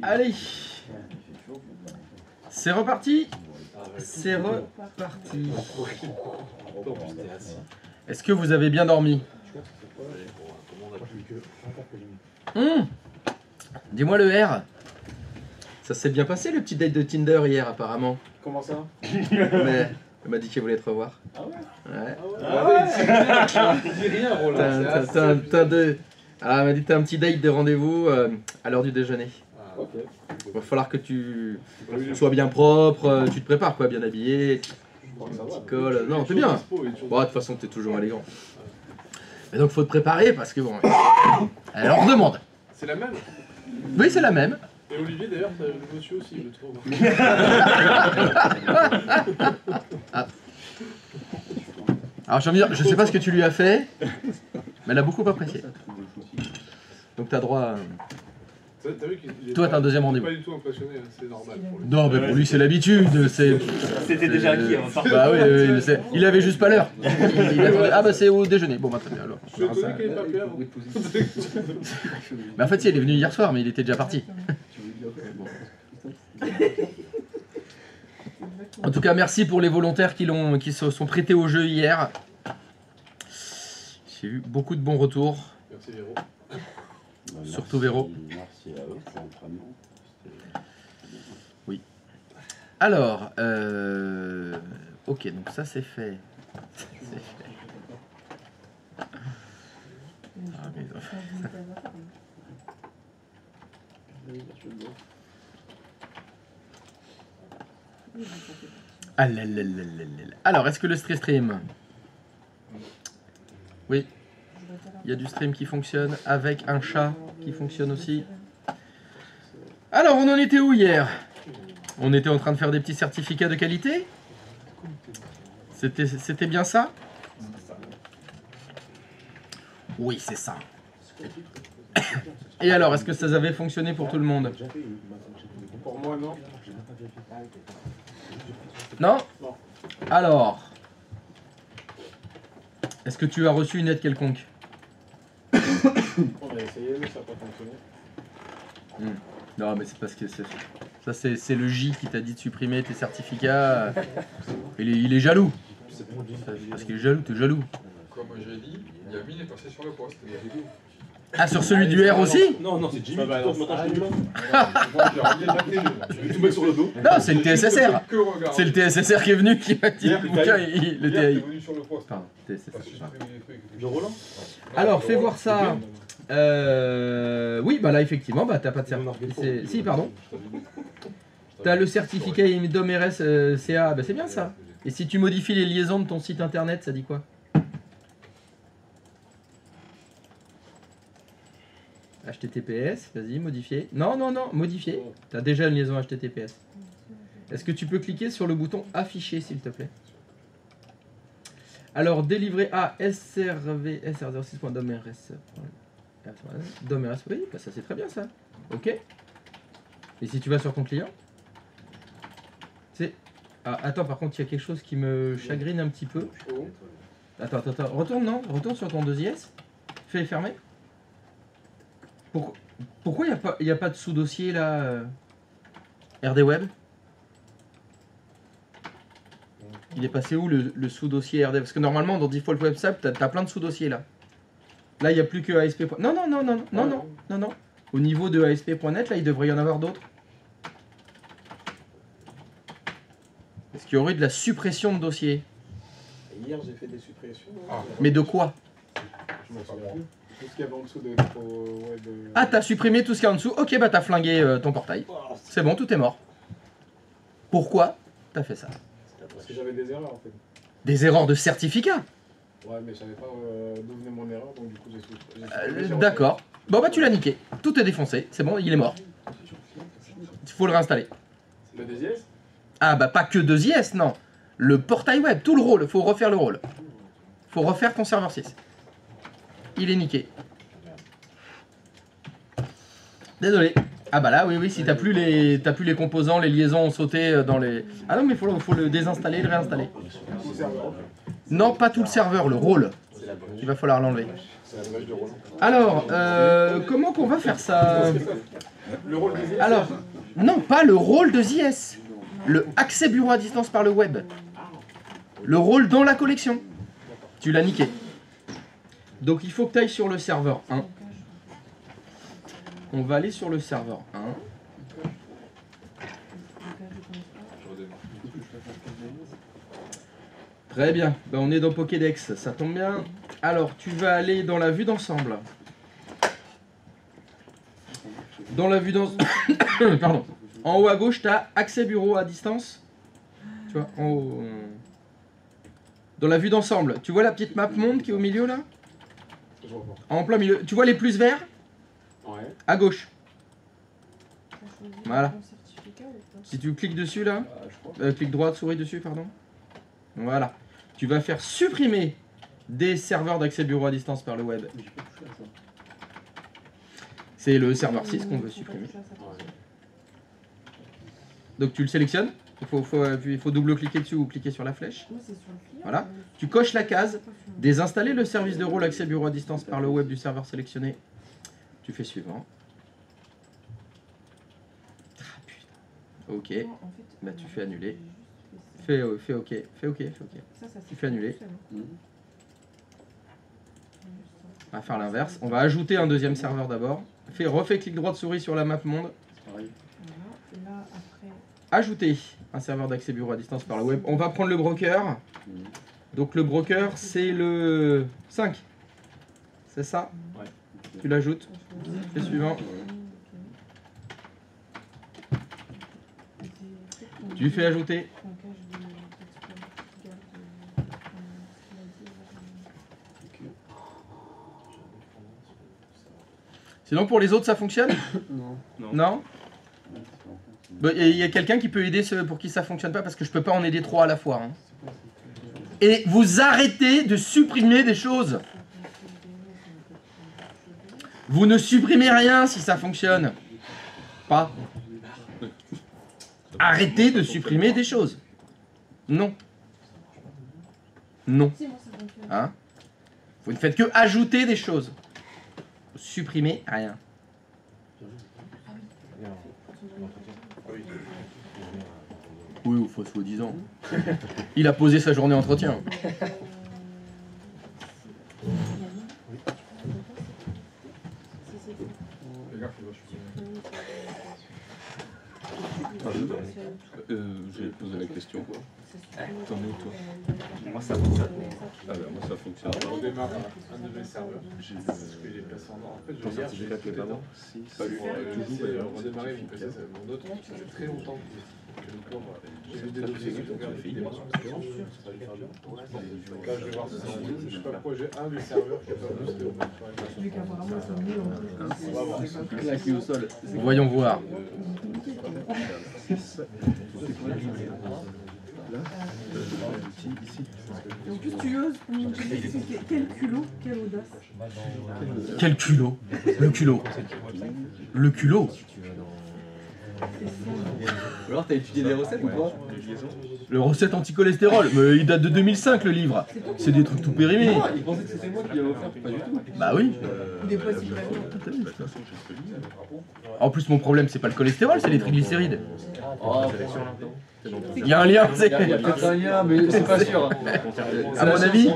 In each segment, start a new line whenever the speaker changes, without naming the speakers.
Allez. C'est reparti. C'est reparti. Est-ce que vous avez bien dormi? Dis-moi le R. Ça s'est bien passé le petit date de Tinder hier apparemment.
Comment ça?
Mais elle m'a dit qu'elle voulait te revoir.
Ah ouais?
Ouais.
Ah ouais, dis rien, Roland.
Elle m'a dit que t'as un petit date de rendez-vous à l'heure du déjeuner.
Ah, ok.
Il va falloir que tu sois bien propre, tu te prépares quoi, bien habillé, petit col. Non, t'es bien. Bon, de toute façon, t'es toujours élégant. Mais donc, faut te préparer parce que bon. Elle en redemande.
C'est la même?
Oui, c'est la même.
Et Olivier, d'ailleurs, t'as le monsieur aussi, je le trouve.
Ah. Alors, j'ai envie de dire, je sais pas ce que tu lui as fait, mais elle a beaucoup apprécié. Donc, t'as droit à...
T'as vu qu'il est
Toi, t'as un deuxième rendez-vous.
pas du tout impressionné, hein, c'est normal pour lui.
Non, mais pour lui, c'est l'habitude.
C'était déjà acquis avant de partir.
Bah oui, il avait juste pas l'heure. Ah bah c'est au déjeuner. Bon bah très bien alors.
Je suis étonné qu'il ait pas pu avant.
Mais en fait, si, elle est venue hier soir, mais il était déjà parti. En tout cas, merci pour les volontaires qui se sont prêtés au jeu hier. J'ai eu beaucoup de bons retours.
Merci Véro.
Surtout Véro.
Merci à eux pour l'entraînement.
Oui. Alors, ok, donc ça c'est fait. C'est fait. Ah, mais... Ah là là là là là. Alors, est-ce que le stream... Oui. Il y a du stream qui fonctionne avec un chat qui fonctionne aussi. Alors, on en était où hier? On était en train de faire des petits certificats de qualité? C'était bien ça? Oui, c'est ça. Et alors, est-ce que ça avait fonctionné pour tout le monde?
Pour moi, non.
Non?
Non.
Alors, est-ce que tu as reçu une aide quelconque?
On a essayé, mais ça n'a pas fonctionné.
Non, mais c'est parce que ça c'est le J qui t'a dit de supprimer tes certificats. Il est jaloux. Parce qu'il est jaloux, t'es jaloux.
Comme j'ai dit, Yamine est passé sur le poste.
Ah, sur celui du R aussi?
Non, non, c'est Jimmy.
Bah, non,
Maintenant, je
Tu
vais tout mettre sur le dos.
Non, c'est le TSSR. C'est le TSSR qui est venu qui m'a dit le bouquin, le TAI.
venu sur le poste.
Pardon, TSSR.
De Roland.
Alors, fais voir ça. Oui, bah là, effectivement, bah t'as pas de certificat. Si, pardon. T'as le certificat IMDOM RS CA, bah c'est bien ça. Et si tu modifies les liaisons de ton site internet, ça dit quoi? HTTPS, vas-y, modifier. Non, non, non, modifier. T'as déjà une liaison HTTPS. Est-ce que tu peux cliquer sur le bouton afficher, s'il te plaît? Alors, délivrer à srv.domrs. DOMRS, oui, bah ça c'est très bien ça. Ok. Et si tu vas sur ton client? C'est... Ah, attends, par contre, il y a quelque chose qui me chagrine un petit peu. Attends, attends, attends. Retourne, non? Retourne sur ton 2IS. Fais fermer. Pourquoi il n'y a pas de sous-dossier là RD Web? Il est passé où le sous-dossier RD? Parce que normalement dans Default Web SAP, t'as plein de sous-dossiers là. Là il n'y a plus que ASP. Non, non, non, non, non, non, non, non. Au niveau de ASP.NET, là il devrait y en avoir d'autres. Est-ce qu'il y aurait de la suppression de dossiers?
Hier, j'ai fait des suppressions.
Mais de quoi?
Je m'en souviens plus. Tout ce qu'il y avait en dessous de...
Ah, t'as supprimé tout ce qu'il y a en dessous. Ok, bah t'as flingué ton portail. C'est bon, tout est mort. Pourquoi t'as fait ça?
Parce que j'avais des erreurs en fait.
Des erreurs de certificat?
Ouais, mais je savais pas d'où venait mon erreur, donc du coup j'ai supprimé.
D'accord. Bon bah tu l'as niqué. Tout est défoncé. C'est bon, il est mort. Il faut le réinstaller.
Le DZS?
Ah bah pas que 2IS, non. Le portail web, tout le rôle. Faut refaire le rôle. Faut refaire ton serveur 6. Il est niqué. Désolé. Ah bah là, oui, oui, si t'as plus les composants, les liaisons ont sauté dans les... Ah non, mais faut le désinstaller et le réinstaller. Non, pas tout le serveur, le rôle. Il va falloir l'enlever. Alors, comment qu'on va faire ça?
Le rôle des
Alors, non, pas le rôle de ZS. Le accès bureau à distance par le web. Le rôle dans la collection. Tu l'as niqué. Donc il faut que tu ailles sur le serveur 1. On va aller sur le serveur 1. Très bien, ben, on est dans Pokédex, ça tombe bien. Alors, tu vas aller dans la vue d'ensemble. Dans la vue d'ensemble... Pardon. En haut à gauche, tu as accès bureau à distance. Tu vois, en haut... Dans la vue d'ensemble, tu vois la petite map monde qui est au milieu là? En plein milieu. Tu vois les plus verts?
Ouais.
À gauche. Voilà. Si tu cliques dessus là, clique droit, souris dessus, pardon. Voilà. Tu vas faire supprimer des serveurs d'accès bureau à distance par le web. C'est le serveur 6 qu'on veut supprimer. Donc tu le sélectionnes. Il faut double-cliquer dessus ou cliquer sur la flèche. Voilà. Tu coches la case. Désinstaller le service de rôle accès bureau à distance par le web du serveur sélectionné. Tu fais suivant. Ah putain. Ok. Bah tu fais annuler. Fais OK. Fais OK. Tu fais annuler. On va faire l'inverse. On va ajouter un deuxième serveur d'abord. Refais clic droit de souris sur la map monde. Ajouter un serveur d'accès bureau à distance par le web. On va prendre le broker. Donc le broker, c'est le 5. C'est ça?
Ouais.
Tu l'ajoutes. Fais suivant. Tu fais ajouter. Sinon pour les autres ça fonctionne? Non. Il y a quelqu'un qui peut aider ceux pour qui ça fonctionne pas parce que je peux pas en aider 3 à la fois. Hein. Et vous arrêtez de supprimer des choses. Vous ne supprimez rien si ça fonctionne. Pas. Arrêtez de supprimer des choses. Non. Non. Hein? Vous ne faites que ajouter des choses. Vous supprimez rien. Oui, ou faut soi-disant. Il a posé sa journée entretien.
J'ai posé la question. T'en es où toi?
Moi ça fonctionne.
Ah bah moi ça fonctionne pas.
On démarre un nouvel serveur. Parce qu'il est placé en or. En fait, je
Ton
regarde,
certificat
j'ai
qui est pas bon?
Pas lu. Toujours redémarrer mon PC, mon autre, ça fait très longtemps que le corps. J'ai vu des dossiers qui ont regardé des versions précédentes. Ça va lui faire bien. Donc là, je vais voir si ça roule. Je sais pas pourquoi j'ai un des serveurs qui a pas boosté au même On va voir.
Claqué au sol. Voyons voir.
En plus tu oses, quel culot, quelle audace.
Quel culot? Le culot. Le culot.
Alors t'as étudié des recettes ou pas?
Le recette anti-cholestérol. Mais il date de 2005 le livre. C'est des trucs tout périmés.
Il pensait que c'était moi qui l'avais offert, pas du tout.
Bah oui.
Il est pas si vrai.
En plus mon problème c'est pas le cholestérol, c'est les triglycérides.
Oh,
Il y a un lien,
il y a peut-être un lien, mais c'est pas sûr.
à mon avis,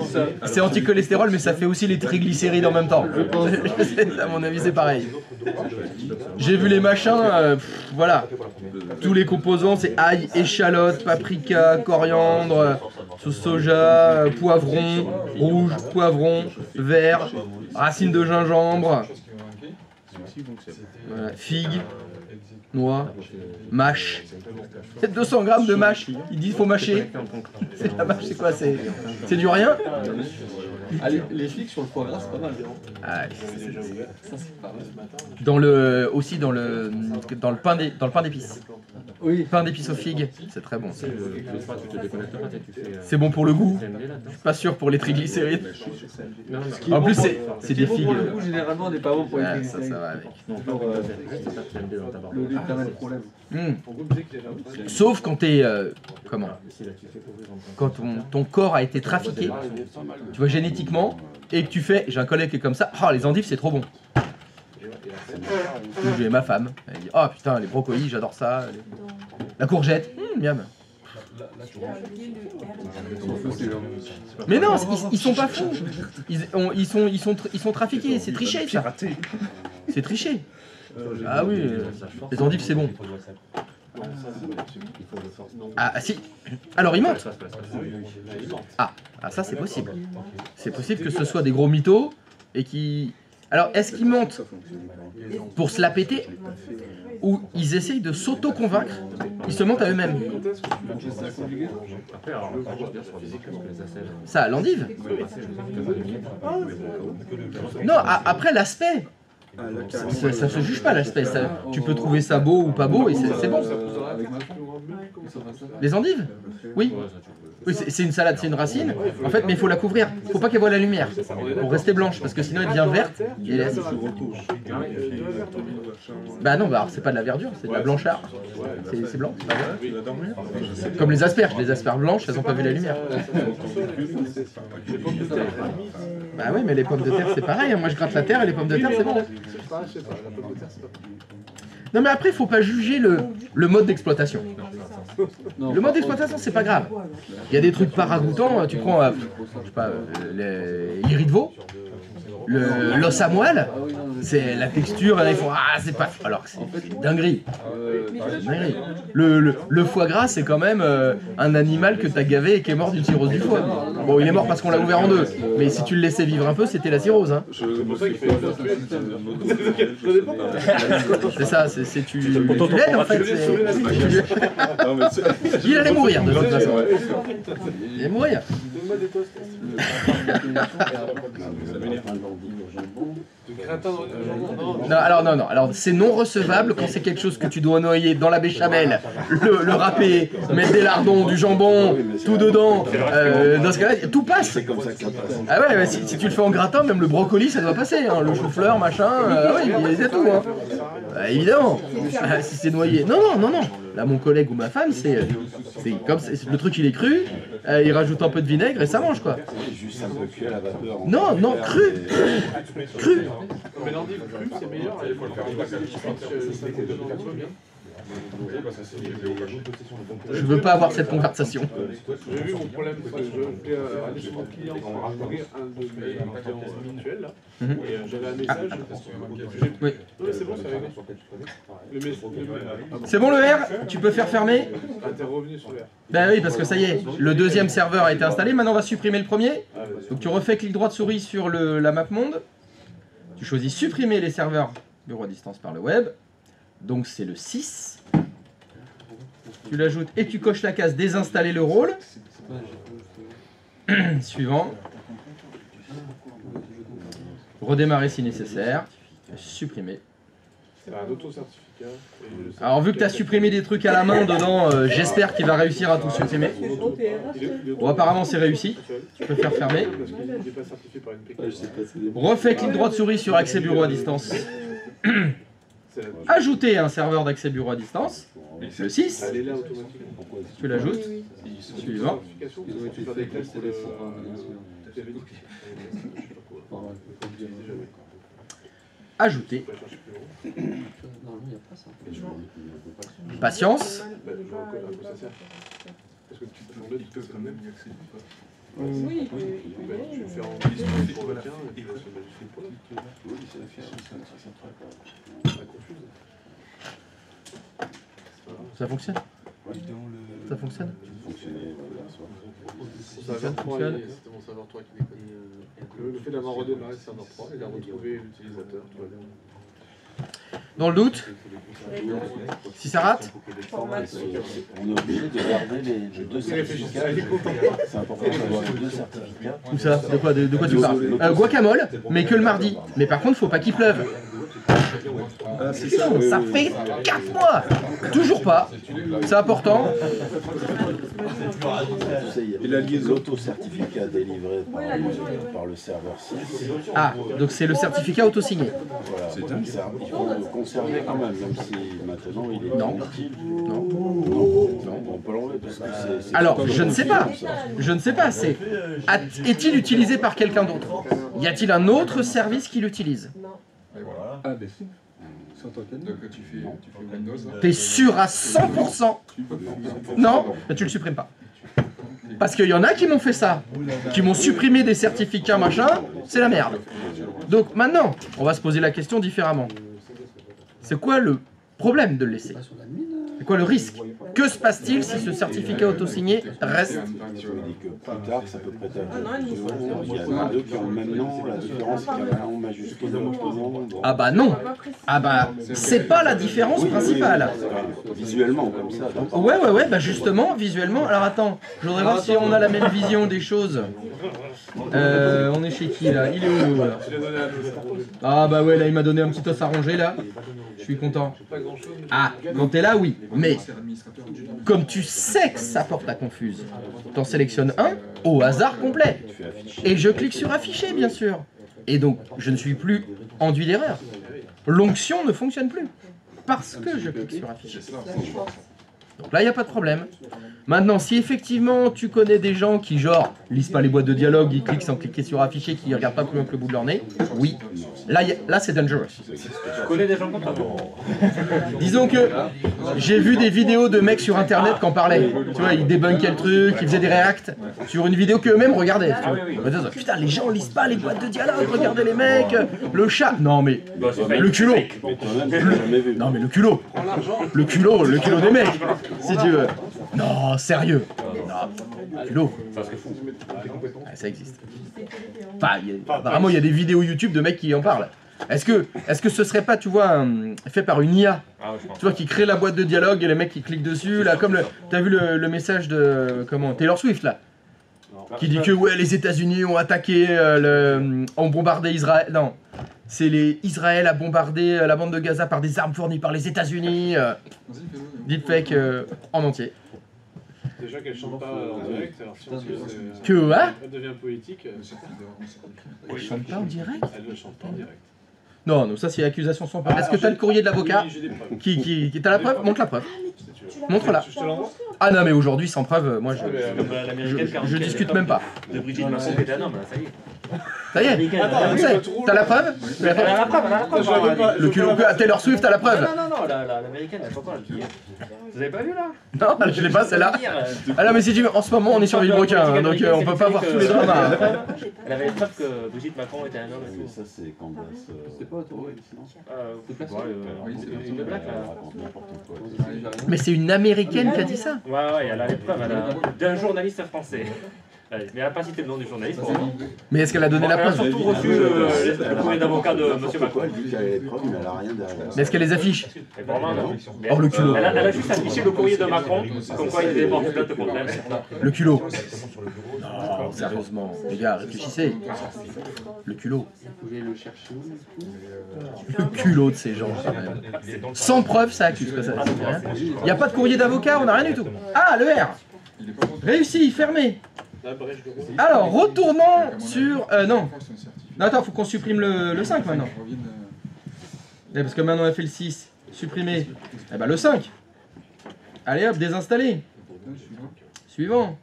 c'est anti-cholestérol, mais ça fait aussi les triglycérides en même temps. À mon avis, c'est pareil. J'ai vu les machins, voilà. Tous les composants, c'est ail, échalote, paprika, coriandre, sauce soja, poivron, rouge, poivron, vert, racines de gingembre, voilà, figue, noix, mâche. C'est 200 grammes de mâche. Ils disent qu'il faut mâcher. C'est la mâche, c'est quoi? C'est du rien?
Ah, les flics sur le foie gras, c'est pas mal.
Ah,
Ça, c'est pas mal.
aussi dans le pain d'épices.
Oui.
Pain d'épices aux figues, c'est très bon. C'est bon pour le goût. Je suis pas sûr pour les triglycérides. En plus, c'est des figues.
Pour le coup, généralement, on n'est pas bon pour les
Ouais,
triglycérides.
ça va avec.
Le l'éternel problème.
Sauf quand t'es comment? Quand ton corps a été trafiqué, tu vois, génétiquement, et que tu fais, j'ai un collègue qui est comme ça, ah les endives c'est trop bon. J'ai ma femme. Elle dit oh putain les brocolis j'adore ça. La courgette, miam. Mais non, ils sont pas fous. Ils sont trafiqués, c'est triché ça. C'est triché. Ah oui, les endives c'est bon. Ah si. Alors ils mentent. Ah ça c'est possible. C'est possible que ce soit des gros mythos et qui... Alors est-ce qu'ils mentent pour se la péter ou ils essayent de s'auto-convaincre? Ils se mentent à eux-mêmes. Ça, l'endive. Non, après l'aspect. Ça se juge pas l'aspect. Tu peux trouver ça beau ou pas beau et c'est bon. Les endives? Oui. Oui, c'est une salade, c'est une racine. En fait, mais il faut la couvrir. Il faut pas qu'elle voie la lumière pour rester blanche, parce que sinon elle devient verte. Et là, bah non, bah c'est pas de la verdure, c'est de la blancheur. C'est blanc. C'est pas vert. Comme les asperges blanches, elles ont pas vu la lumière. Bah oui, mais les pommes de terre c'est pareil. Moi je gratte la terre et les pommes de terre c'est bon. Non mais après, faut pas juger le mode d'exploitation. Le mode d'exploitation, c'est pas grave. Il y a des trucs pas ragoûtants. Tu prends, je sais pas, les iris de veau, l'os à moelle, c'est la texture. Là, ils font ah, c'est pas. Alors que c'est une dinguerie. Le foie gras, c'est quand même un animal que t'as gavé et qui est mort d'une cirrhose du foie. Bon, il est mort parce qu'on l'a ouvert en deux. Mais si tu le laissais vivre un peu, c'était la cirrhose. Hein. C'est ça, tu l'aides en fait. Il allait mourir de toute façon. Il allait mourir. Non, alors c'est non recevable quand c'est quelque chose que tu dois noyer dans la béchamel, le râper, mettre des lardons, du jambon, tout dedans. Dans ce cas-là, tout passe. C'est comme ça que ça passe. Ah ouais, si tu le fais en gratin, même le brocoli, ça doit passer. Hein. Le chou-fleur, machin, oui, il y a tout. Hein. Évidemment. Si c'est noyé. Non. Là, mon collègue ou ma femme, c'est comme le truc, il est cru. Il rajoute un peu de vinaigre et ça mange quoi.
Juste un peu cuit à la vapeur.
Non, cru.
Mais l'endive crue, c'est meilleur. Il faut le faire
Je veux pas avoir cette conversation.
J'ai vu mon problème, je fais aller chez mon client pour ouvrir un de mes clients habituels là. Et j'avais un message.
Oui.
Non mais c'est bon, c'est réglé.
C'est bon le R? Tu peux faire fermer?
Ah, t'es revenu sur le R.
Ben oui, parce que ça y est, le deuxième serveur a été installé. Maintenant on va supprimer le premier. Donc tu refais clic droit de souris sur la map monde. Tu choisis supprimer les serveurs bureau à distance par le web. Donc c'est le 6. Tu l'ajoutes et tu coches la case désinstaller le rôle. Suivant. Redémarrer si nécessaire. Supprimer.
C'est un auto-certificat.
Alors vu que tu as supprimé des trucs à la main dedans, j'espère qu'il va réussir à tout supprimer. Bon, apparemment c'est réussi. Tu peux faire fermer. Refais clic droit de souris sur accès bureau à distance. Ajouter un serveur d'accès bureau à distance. Le 6. Tu l'ajoutes. Suivant. Ajouter. Patience.
Oui,
Ça fonctionne? Ça fonctionne?
Ça fonctionne. C'était mon serveur 3 qui déconne. Le fait d'avoir redémarré le serveur 3 et d'avoir retrouvé l'utilisateur, tout va bien.
Dans le doute, si ça rate,
On est obligé de garder les deux certificats. C'est important d'avoir les deux certificats.
où ça? De quoi tu parles? Guacamole, mais que le mardi. Mais par contre, faut pas qu'il pleuve. Putain, ça fait 4 mois. Toujours pas. C'est important.
Et la liaison, l'auto-certificat délivré par le serveur 6.
Ah, donc c'est le certificat auto-signé.
Voilà. Il faut le conserver quand même si maintenant il est inutile.
Non.
On peut l'enlever parce que c'est...
Alors, je ne sais pas. Je ne sais pas. Est-il utilisé par quelqu'un d'autre? Y a-t-il un autre service qui l'utilise?
Ah, ben,
Donc tu fais Windows.
T'es sûr à 100%? Non, tu le supprimes pas. Parce qu'il y en a qui m'ont fait ça, qui m'ont supprimé des certificats machin, c'est la merde. Donc maintenant, on va se poser la question différemment. C'est quoi le problème de le laisser? C'est quoi le risque? Que se passe-t-il si ce certificat auto-signé reste?
Je me dis que plus tard, ça peut prêter à confusion. Il y en a deux qui ont le même nom, la différence c'est qu'il y a un nom majuscule et un autre nom.
Ah bah non. Ah bah, c'est pas la différence principale.
Visuellement, comme ça.
Ouais, bah justement, visuellement. Alors attends, je voudrais voir si on a la même vision des choses. On est chez qui là? Il est où là? Ah bah ouais, là il m'a donné un petit os à ronger là. Je suis content. Ah, quand t'es là, oui. Mais comme tu sais que ça porte à confuse, t'en sélectionnes un au hasard complet. Et je clique sur afficher, bien sûr. Et donc, je ne suis plus enduit d'erreur. L'onction ne fonctionne plus. Parce que je clique sur afficher. Donc là, il n'y a pas de problème. Maintenant, si effectivement tu connais des gens qui, genre, lisent pas les boîtes de dialogue, ils cliquent sans cliquer sur afficher, qui regardent pas plus loin que le bout de leur nez, oui, là c'est dangerous.
Tu connais des gens comme ça?
Disons que j'ai vu des vidéos de mecs sur internet qui en parlaient. Tu vois, ils débunkaient le truc, ils faisaient des reacts sur une vidéo qu'eux-mêmes regardaient. Tu vois. Putain, les gens lisent pas les boîtes de dialogue, regardez les mecs, le chat. Non mais, le culot. Non mais le culot. Le culot des mecs, si tu veux. Non, sérieux. Non, culot. Ouais, ça existe. Enfin, apparemment, il y a des vidéos YouTube de mecs qui en parlent. Est-ce que ce serait pas, tu vois, fait par une IA, tu vois, qui crée la boîte de dialogue et les mecs qui cliquent dessus, là, comme t'as vu le message de, comment, Taylor Swift, là, qui dit que, ouais, les États-Unis ont attaqué, ont bombardé Israël, non, c'est Israël a bombardé la bande de Gaza par des armes fournies par les États-Unis, deepfake en entier.
Déjà qu'elle chante pas en direct, alors si on se
Que, hein?
elle devient poétique,
Elle chante pas en direct?
elle ne chante pas en direct.
Non, ça c'est accusation sans preuve. Est-ce que t'as le courrier de l'avocat?
J'ai des preuves.
Qui t'as la preuve? Montre la preuve. Montre-la.
Je te l'envoie.
Ah non mais aujourd'hui sans preuve, moi je discute même pas.
De Brigitte Macron qui était un homme, là, ça y est.
Ça y est, tu sais, t'as la preuve?
Elle a la preuve.
Le culot à Taylor Swift, t'as la preuve?
Non, l'américaine, elle est pas quoi, qui est. Vous avez pas vu là?
Non, je l'ai pas celle-là. Ah non mais si tu veux, en ce moment on est sur Villebrequin, hein, donc on peut pas voir tous les dramas.
Elle avait les preuves que Brigitte Macron était un homme et tout.
Ça, c'est quand c'est pas autorisé, sinon.
C'est une blague là.
Mais c'est une américaine qui a dit ça?
Ouais, elle a les preuves, d'un journaliste français. Mais elle n'a pas cité le nom du journaliste.
Mais est-ce qu'elle a donné la
Elle a
preuve?
surtout reçu le courrier d'avocat de M. Macron.
Elle dit qu'elle a les preuves, mais elle a rien derrière.
Mais est-ce qu'elle les affiche?
Et vraiment, non.
Oh le culot.
Elle a juste affiché le courrier de Macron, comme quoi il était porté plainte contre elle.
Le culot. Non, sérieusement, les gars, réfléchissez. Le culot. Le culot de ces gens, quand même. Sans preuve, ça accuse, quoi, ça fait rien. Il n'y a pas de courrier d'avocat, on n'a rien du tout. Ah, le R. Réussi, fermé. Alors, retournons sur... non. Non, attends, faut qu'on supprime le 5 maintenant. Parce que maintenant on a fait le 6. Supprimer. Eh ben le 5. Allez hop, désinstaller. Suivant.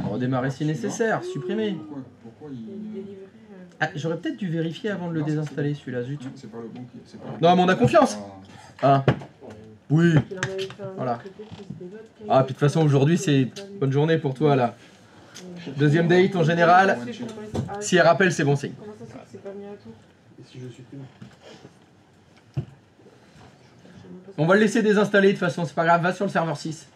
Redémarrer si nécessaire. Supprimer. Ah, j'aurais peut-être dû vérifier avant de le désinstaller celui-là, zut. Non, mais on a confiance. Ah. Oui. Voilà. Ah, puis de toute façon, aujourd'hui, c'est bonne journée pour toi, là. Deuxième date, en général, si elle rappelle, c'est bon signe. On va le laisser désinstaller, de toute façon, c'est pas grave. Va sur le serveur 6.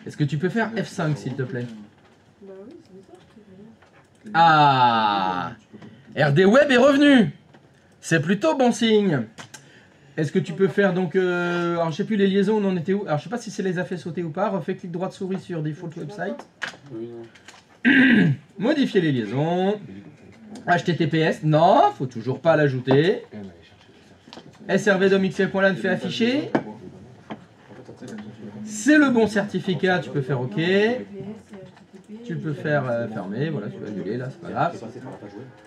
Est-ce que tu peux faire F5, s'il te plaît? Ah, RD Web est revenu. C'est plutôt bon signe. Est-ce que tu peux faire donc... alors je sais plus les liaisons, on en était où? Alors je sais pas si c'est les a fait sauter ou pas. Refais clic droit de souris sur Default Website. Modifier les liaisons. HTTPS, non, faut toujours pas l'ajouter. srv.xl.lan fait afficher. C'est le bon certificat, tu peux faire OK. Tu peux faire fermer, voilà, tu vas annuler là, c'est pas grave.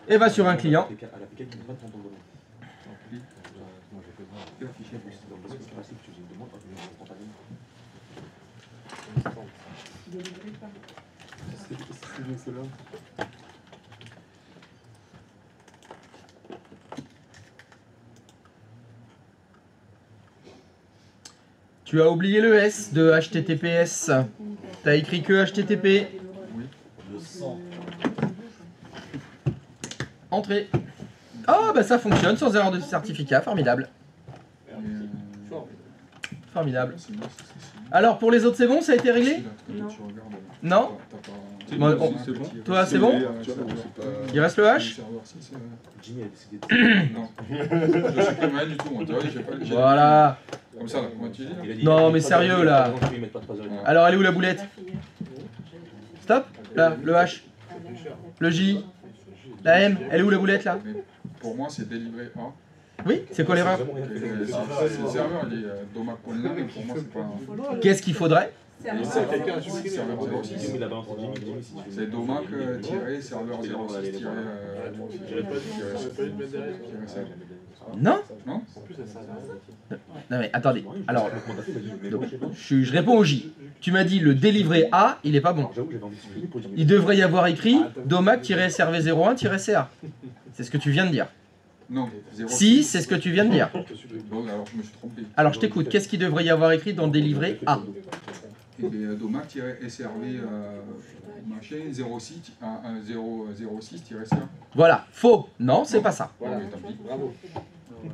Et va sur un client. Tu as oublié le S de HTTPS. T'as écrit que HTTP. Entrée. Oh bah ça fonctionne sans erreur de certificat, formidable. Formidable. Alors pour les autres c'est bon, ça a été réglé? Non. Bon, toi c'est bon? Il reste le H?
Non. Je sais pas mal du tout, moi.
Voilà.
Comme ça, là, comment tu dis?
Non mais sérieux là. Alors elle est où la boulette? Stop. Là, le H. Le J. La M. Elle est où la boulette là?
Pour moi, c'est délivré A.
Oui, c'est quoi l'erreur?
Le serveur, il est domac.lan, mais pour moi, c'est pas un...
Qu'est-ce qu'il faudrait?
Quelqu'un a supprimé.
Serveur 06. C'est domac-serveur 06
Non?
Non?
Non mais attendez. Alors, donc, je réponds au J. Tu m'as dit le délivré A, il est pas bon. Il devrait y avoir écrit domac-srv01-ca. C'est ce que tu viens de dire.
Non.
Si, c'est ce que tu viens de dire.
Bon, alors je me suis trompé.
Alors je t'écoute. Qu'est-ce qu'il devrait y avoir écrit dans délivré A?
Et domac-srv machin 06-ca.
Voilà. Faux. Non, c'est pas ça.
Voilà, bravo.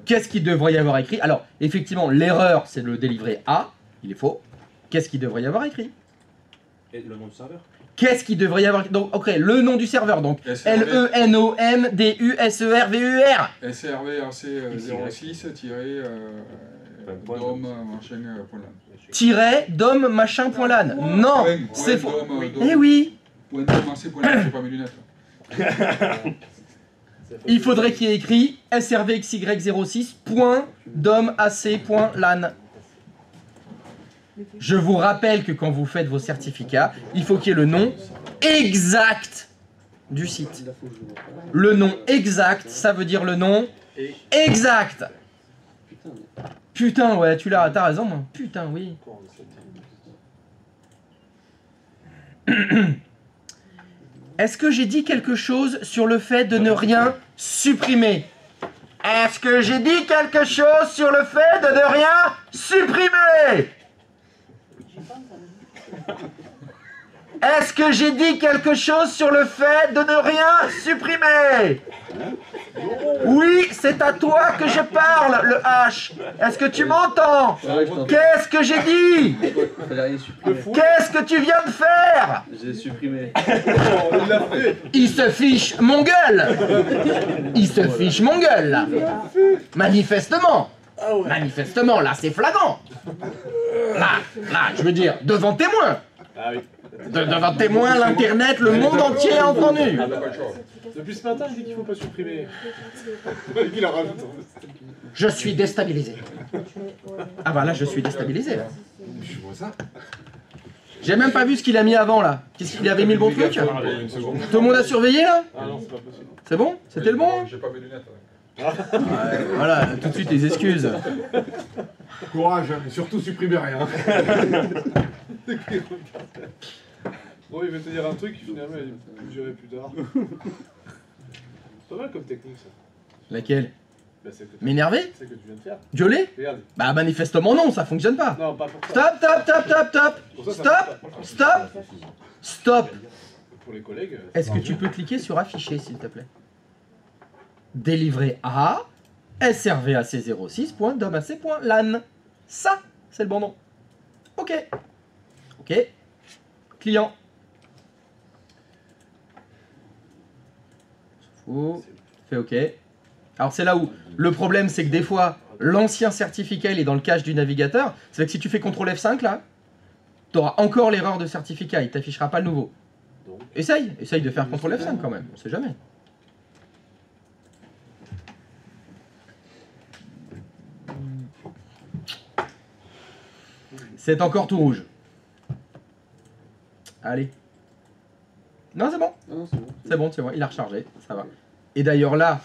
Qu'est-ce qu'il devrait y avoir écrit? Alors, effectivement, l'erreur, c'est le délivré A. Il est faux. Qu'est-ce qu'il devrait y avoir écrit?
Et le nom du serveur?
Qu'est-ce qu'il devrait y avoir écrit? Donc, ok, le nom du serveur. Donc, LENOMDUSERVER.
SRV-06-dom machin.lan.
Dom machin.lan. Non, c'est faux. Eh oui.
Point dom ac.lan, j'ai pas mes lunettes.
Il faudrait qu'il y ait écrit srvxy06.domac.lan. Je vous rappelle que quand vous faites vos certificats, il faut qu'il y ait le nom exact du site. Le nom exact, ça veut dire le nom exact. Putain, ouais, t'as raison, moi. Putain, oui. Est-ce que j'ai dit quelque chose sur le fait de ne rien supprimer? Est-ce que j'ai dit quelque chose sur le fait de ne rien supprimer? Est-ce que j'ai dit quelque chose sur le fait de ne rien supprimer? Oui, c'est à toi que je parle, le H. Est-ce que tu m'entends? Qu'est-ce que j'ai dit? Qu'est-ce que tu viens de faire?
J'ai supprimé.
Il se fiche mon gueule. Il se fiche mon gueule, là. Manifestement. Manifestement, là, c'est flagrant. Là, je veux dire, devant témoin. Devant témoin, l'internet, le monde entier a entendu.
Depuis ce matin, je dis qu'il faut pas supprimer. Il a rajouté.
Je suis déstabilisé. Ah bah là, je suis déstabilisé. Là.
Je vois ça.
J'ai même pas vu ce qu'il a mis avant là. Qu'est-ce qu'il avait mis le bon truc? Tout le monde a surveillé là?
Ah non, c'est pas possible.
C'est bon? C'était le bon?
J'ai pas mes lunettes.
Voilà, tout de suite les excuses.
Courage, hein, mais surtout supprimez rien. Bon, il va te dire un truc, finalement, il vous direz plus tard. C'est pas mal comme technique, ça.
Laquelle?
Bah, c'est que
M'énerver?
c'est que tu viens de faire.
Gueuler?
Regarde.
Bah manifestement non, ça fonctionne pas.
Non, pas pour ça.
Stop.
Pour les collègues.
Est-ce que tu peux cliquer sur afficher s'il te plaît? Délivrer à srvac06.domac.lan. Ça, c'est le bon nom. Ok. Client. Fais OK. Alors c'est là où le problème c'est que des fois l'ancien certificat il est dans le cache du navigateur. C'est vrai que si tu fais CTRL F5 là, tu auras encore l'erreur de certificat, il t'affichera pas le nouveau. Essaye de faire CTRL F5 quand même, on sait jamais. C'est encore tout rouge. Allez. Non, c'est bon. C'est bon, tu vois, il a rechargé, ça va. Et d'ailleurs là,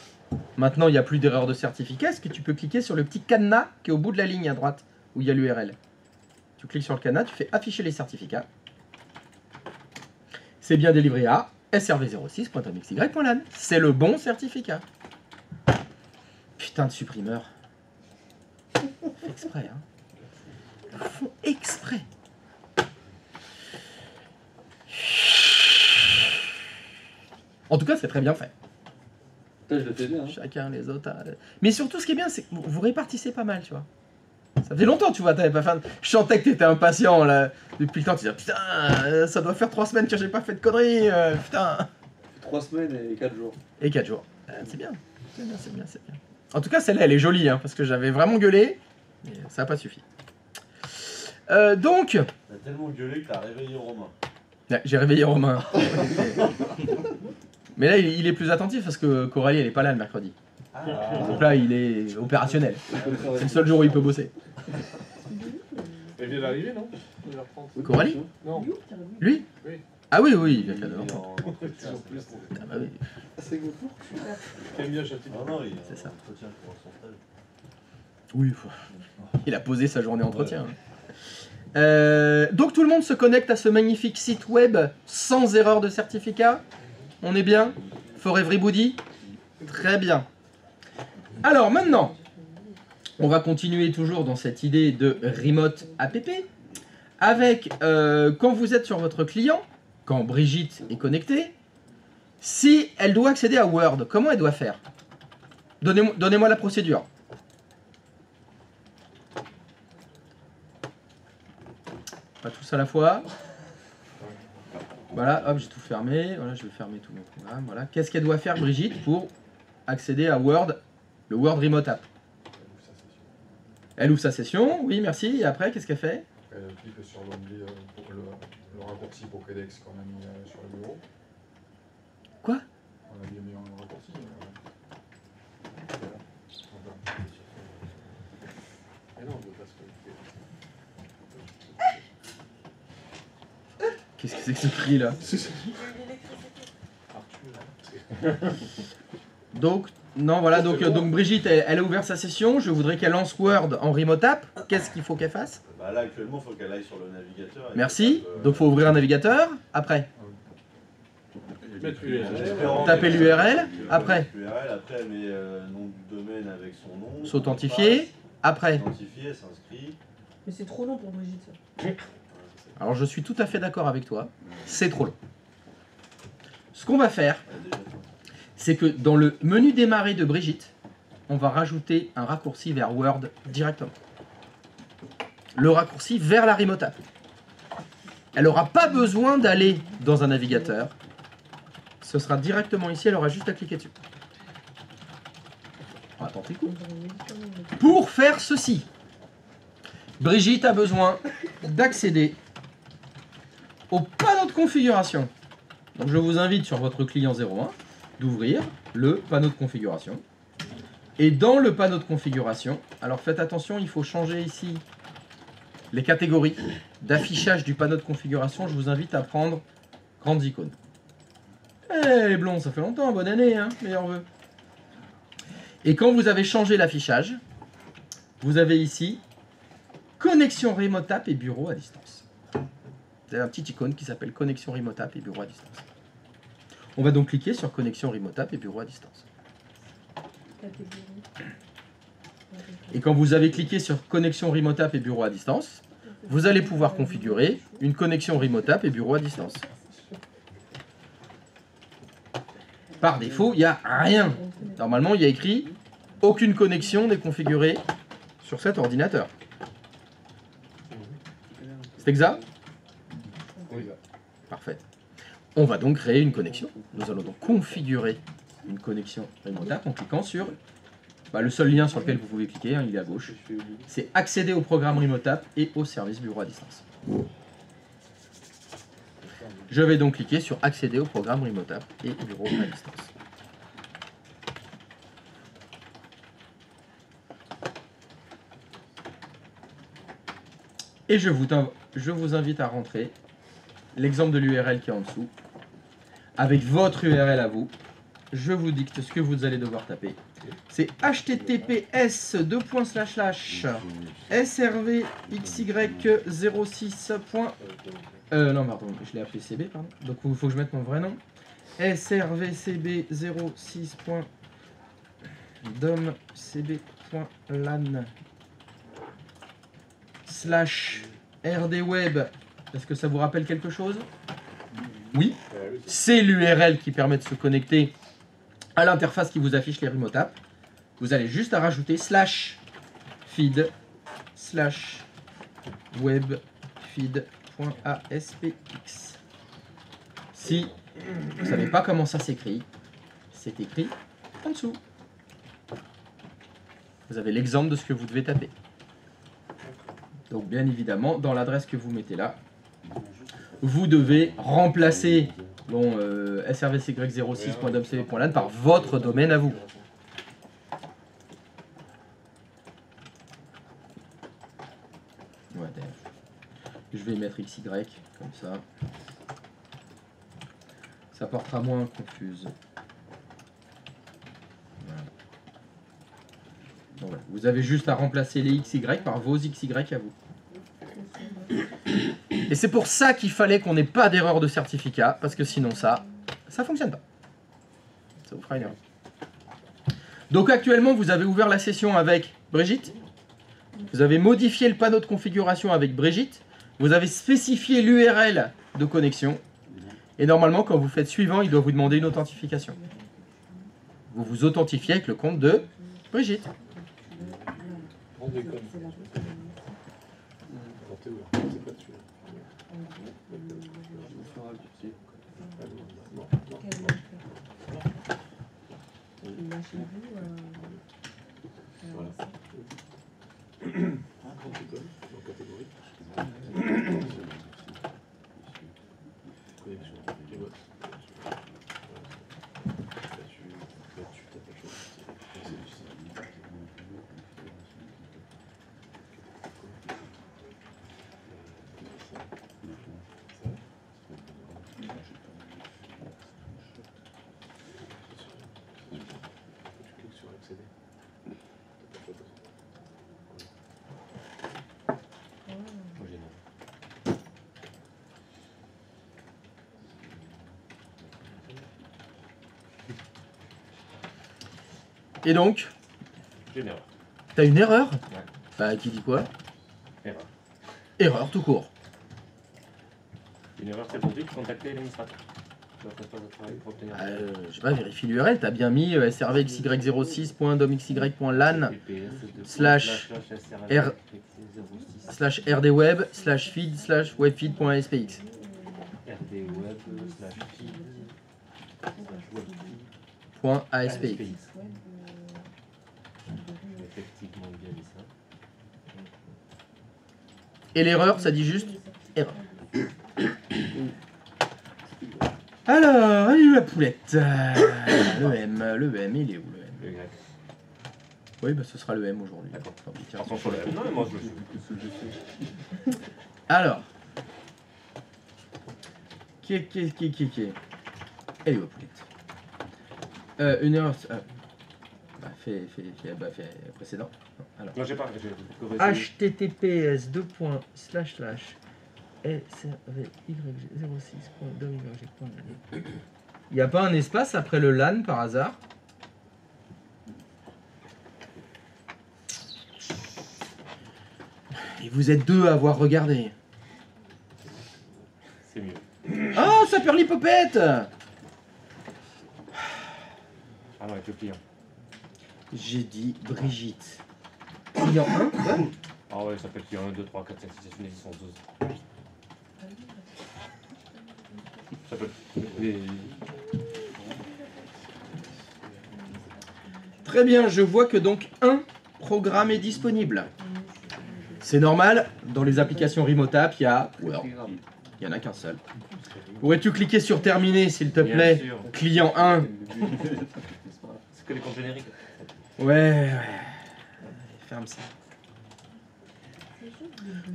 maintenant il n'y a plus d'erreur de certificat. Est-ce que tu peux cliquer sur le petit cadenas qui est au bout de la ligne à droite, où il y a l'URL? Tu cliques sur le cadenas, tu fais afficher les certificats. C'est bien délivré à srv06.mxy.lan. C'est le bon certificat. Putain de supprimeur. Fait exprès, hein. font exprès. En tout cas, c'est très bien fait.
Putain, je le fais bien. Hein.
Chacun les autres. Mais surtout, ce qui est bien, c'est que vous répartissez pas mal, tu vois. Ça fait longtemps, tu vois, t'avais pas fait. Je sentais que t'étais impatient là. Depuis le temps, tu disais putain, ça doit faire 3 semaines que j'ai pas fait de conneries, putain.
3 semaines et 4 jours.
Et 4 jours. C'est bien. C'est bien, c'est bien, c'est bien. En tout cas, celle-là, elle est jolie, hein, parce que j'avais vraiment gueulé, mais ça n'a pas suffi. Donc.
T'as tellement gueulé que t'as réveillé Romain.
Ouais, j'ai réveillé Romain. Mais là, il est plus attentif parce que Coralie, elle est pas là le mercredi.
Ah.
Donc là, il est opérationnel. C'est le seul jour où il peut bosser.
Elle vient d'arriver, non
Coralie?
Non.
Lui?
Oui.
Ah oui, oui, il vient de
Toujours plus.
Ah bah oui,
T'aimes bien Châtillon.
Non, non, il
c'est ça.
entretien pour son frère.
Oui, il a posé sa journée entretien. Donc tout le monde se connecte à ce magnifique site web sans erreur de certificat. On est bien? For Everybody? Très bien. Alors maintenant, on va continuer toujours dans cette idée de remote app. Avec, quand vous êtes sur votre client, quand Brigitte est connectée, si elle doit accéder à Word, comment elle doit faire? Donnez-moi la procédure. Pas tous à la fois. Voilà, hop, j'ai tout fermé. Voilà, je vais fermer tous mes programmes. Voilà. Qu'est-ce qu'elle doit faire, Brigitte, pour accéder à Word, le Word Remote App? Elle ouvre sa session, oui, merci. Et après, qu'est-ce qu'elle fait?
Elle clique sur l'onglet pour le raccourci Pokédex qu'on a mis sur le bureau.
Quoi?
On a bien mis un raccourci.
Mais non, on peut pas se connecter.
Qu'est-ce que c'est que ce cri là? Donc, non, voilà, donc Brigitte, elle a ouvert sa session. Je voudrais qu'elle lance Word en Remote App. Qu'est-ce qu'il faut qu'elle fasse?
Bah là, actuellement, il faut qu'elle aille sur le navigateur.
Merci. Donc, il faut ouvrir un navigateur. Après,
Mettre URL.
taper l'URL. Après,
l'URL, après, elle met nom du domaine avec son nom.
s'authentifier. Après.
S'authentifier, elle s'inscrit.
Mais c'est trop long pour Brigitte, ça.
Alors, je suis tout à fait d'accord avec toi. C'est trop long. Ce qu'on va faire, c'est que dans le menu démarrer de Brigitte, on va rajouter un raccourci vers Word directement. Le raccourci vers la Remote App. Elle n'aura pas besoin d'aller dans un navigateur. Ce sera directement ici, elle aura juste à cliquer dessus. On va tenter le coup. Pour faire ceci, Brigitte a besoin d'accéder au panneau de configuration. Donc je vous invite sur votre client 01 d'ouvrir le panneau de configuration. Et dans le panneau de configuration, alors faites attention, il faut changer ici les catégories d'affichage du panneau de configuration. Je vous invite à prendre grandes icônes. Eh les blonds, ça fait longtemps, bonne année, hein, meilleurs vœux. Et quand vous avez changé l'affichage, vous avez ici connexion Remote App et bureau à distance. Vous avez un petit icône qui s'appelle connexion Remote App et bureau à distance. On va donc cliquer sur connexion Remote App et bureau à distance. Et quand vous avez cliqué sur connexion Remote App et bureau à distance, vous allez pouvoir configurer une connexion Remote App et bureau à distance. Par défaut, il n'y a rien. Normalement, il y a écrit « Aucune connexion n'est configurée sur cet ordinateur ». C'est exact?
Oui.
Parfait. On va donc créer une connexion. Nous allons donc configurer une connexion Remote App en cliquant sur le seul lien sur lequel vous pouvez cliquer, hein, il est à gauche. C'est accéder au programme Remote App et au service bureau à distance. Je vais donc cliquer sur accéder au programme Remote App et bureau à distance. Et je vous invite à rentrer l'exemple de l'URL qui est en dessous. Avec votre URL à vous, je vous dicte ce que vous allez devoir taper. C'est https srvxy06. Non, pardon, je l'ai appelé CB, pardon. Donc il faut que je mette mon vrai nom. srvcb06.domcb.lan slash rdweb. Est-ce que ça vous rappelle quelque chose? Oui. C'est l'URL qui permet de se connecter à l'interface qui vous affiche les remote-apps. Vous allez juste à rajouter slash feed slash web feed.aspx. Si vous ne savez pas comment ça s'écrit, c'est écrit en dessous. Vous avez l'exemple de ce que vous devez taper. Donc bien évidemment, dans l'adresse que vous mettez là, vous devez remplacer bon, srvcy06.domcv.lan par votre domaine à vous. Ouais, je vais mettre XY comme ça. Ça portera moins confuse. Voilà. Bon, voilà. Vous avez juste à remplacer les XY par vos XY à vous. Et c'est pour ça qu'il fallait qu'on n'ait pas d'erreur de certificat, parce que sinon ça fonctionne pas. Ça vous fera une erreur. Donc actuellement, vous avez ouvert la session avec Brigitte. Vous avez modifié le panneau de configuration avec Brigitte. Vous avez spécifié l'URL de connexion. Et normalement, quand vous faites suivant, il doit vous demander une authentification. Vous vous authentifiez avec le compte de Brigitte. Et donc,
J'ai une erreur.
t'as une erreur?
Ouais.
Bah, qui dit quoi?
Erreur.
Erreur tout court.
Une erreur, c'est pour dire contacter l'administrateur.
Je sais pas, vérifie l'URL. T'as bien mis srvxy06.domxy.lan slash rdweb slash feed slash webfeed.aspx.
rdweb slash feed
Point ASPX.
Effectivement, bien dit ça.
Et l'erreur, ça dit juste erreur. Alors, elle est où la poulette? Le M, il est où le M?
Le grec.
Oui, bah ce sera le M aujourd'hui.
D'accord.
Tiens,
Attention sur le M. Non, mais moi je le suis.
alors. Qui est Elle est où la poulette? Une erreur. Bah, fais précédent. Non, alors.
Non, j'ai pas.
https srvy06.domyg.lan. Il n'y a pas un espace après le LAN par hasard? Et vous êtes deux à avoir regardé.
C'est mieux.
Oh, ça perd l'hypopète!
Ah non, avec le client.
J'ai dit Brigitte. Client 1?
Ah ouais, ça s'appelle client 1, 2, 3, 4, 5, 6, 7, 8, 9, 10, 11, 12. Ça peut.
Très bien, je vois que donc un programme est disponible. C'est normal, dans les applications Remote App, il y a Word. Il n'y en a qu'un seul. Pourrais-tu cliquer sur terminer, s'il te plaît?
Bien sûr.
Client 1.
C'est que les comptes génériques.
Ouais. Ferme ça.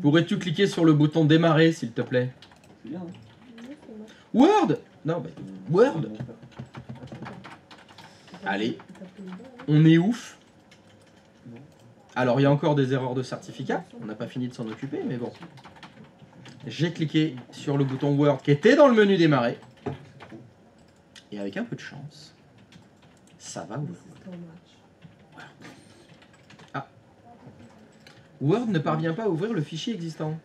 Pourrais-tu cliquer sur le bouton démarrer, s'il te plaît? Word! Non, mais Word! Allez. On est ouf. Alors, il y a encore des erreurs de certificat. On n'a pas fini de s'en occuper, mais bon. J'ai cliqué sur le bouton Word qui était dans le menu démarrer. Et avec un peu de chance, ça va ouvrir. Ah. Word ne parvient pas à ouvrir le fichier existant.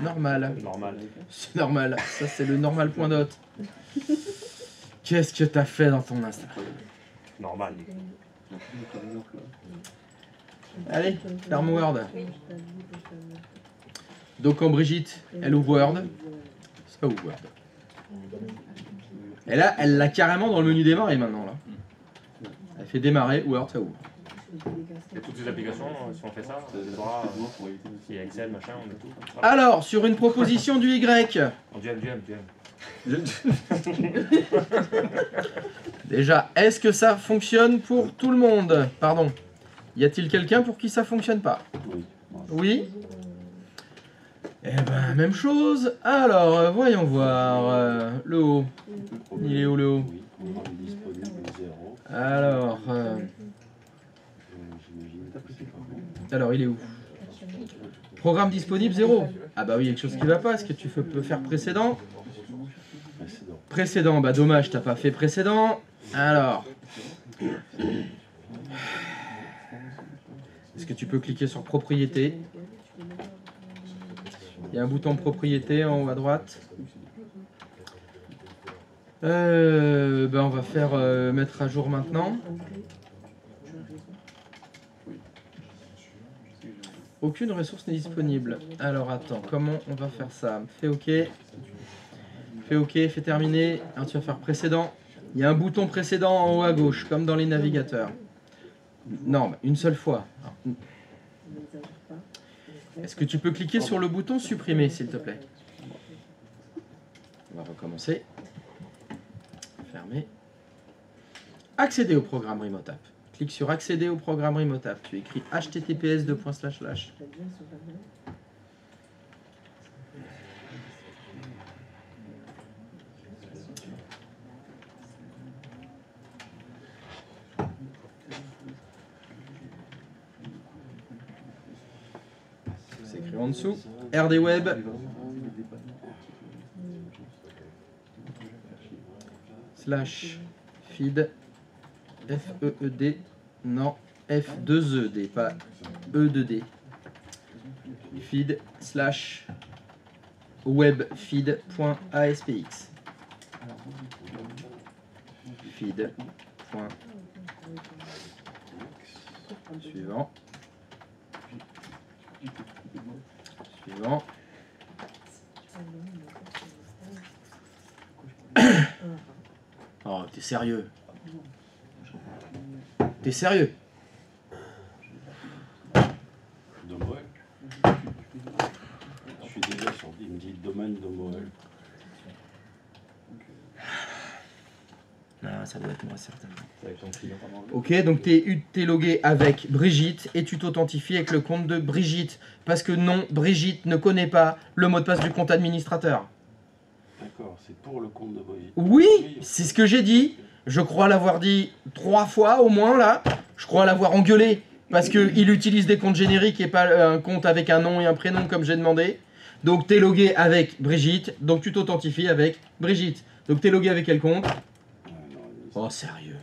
Normal.
Normal.
C'est normal. Ça, c'est le normal.dot. Qu'est-ce que t'as fait dans ton instant?
Normal.
Allez, ferme Word. Donc quand Brigitte, elle ouvre Word, ça ouvre Word. Et là, elle l'a carrément dans le menu démarrer maintenant. Là. Elle fait démarrer, Word, ça ouvre.
Et toutes ces applications, si on fait ça, on aura si Excel, machin, on a tout. Voilà.
Alors, sur une proposition du Y.
Du M.
Déjà, est-ce que ça fonctionne pour tout le monde? Pardon. Y a-t-il quelqu'un pour qui ça fonctionne pas? Oui. Eh ben, même chose. Alors, voyons voir. Le haut. Il est où le haut? Alors, il est où? Programme disponible 0. Ah bah oui, il y a quelque chose qui va pas. Est-ce que tu peux faire précédent? Précédent, bah dommage, t'as pas fait précédent. Alors. Est-ce que tu peux cliquer sur propriété? Il y a un bouton propriété en haut à droite. On va faire mettre à jour maintenant. Aucune ressource n'est disponible. Alors attends, comment on va faire ça? Fais OK. Fais OK, fais terminer. Alors, tu vas faire précédent. Il y a un bouton précédent en haut à gauche, comme dans les navigateurs. Non, une seule fois. Est-ce que tu peux cliquer sur le bouton supprimer, s'il te plaît? On va recommencer. Fermer. Accéder au programme RemoteApp. Clique sur accéder au programme RemoteApp. Tu écris https://. C'est écrit en dessous. RDWeb. /feed FEED, non, F2ED, pas E2D. Feed / webfeed.aspx. Feed. Suivant. Suivant. Oh, t'es sérieux? T'es sérieux?
Domoel. Je suis déjà sur, il me dit domaine Domoel.
Non, ça doit être moi certainement. Ok, donc t'es logué avec Brigitte et tu t'authentifies avec le compte de Brigitte. Parce que non, Brigitte ne connaît pas le mot de passe du compte administrateur.
D'accord, c'est pour le compte de Brigitte.
Oui, c'est ce que j'ai dit. Je crois l'avoir dit 3 fois au moins là. Je crois l'avoir engueulé parce qu'il utilise des comptes génériques et pas un compte avec un nom et un prénom comme j'ai demandé. Donc t'es logué avec Brigitte, donc tu t'authentifies avec Brigitte. Donc t'es logué avec quel compte? Oh sérieux.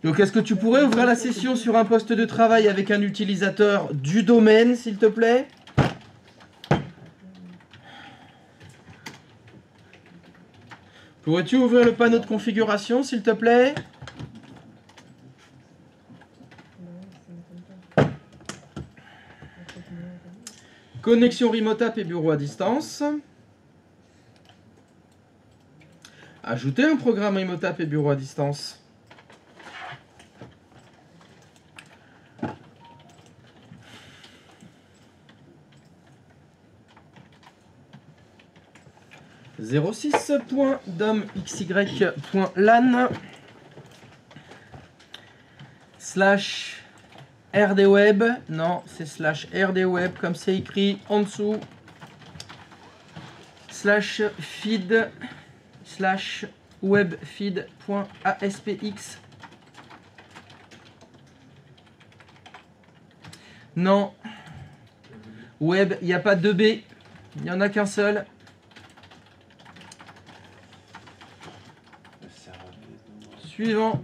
Donc est-ce que tu pourrais ouvrir la session sur un poste de travail avec un utilisateur du domaine, s'il te plaît? Pourrais-tu ouvrir le panneau de configuration, s'il te plaît? Connexion RemoteApp et bureau à distance. Ajouter un programme RemoteApp et bureau à distance. .domxy.lan / rdweb, non, c'est /rdweb comme c'est écrit en dessous, /feed / webfeed.aspx. Non, web, il n'y a pas de B, il n'y en a qu'un seul. Suivant.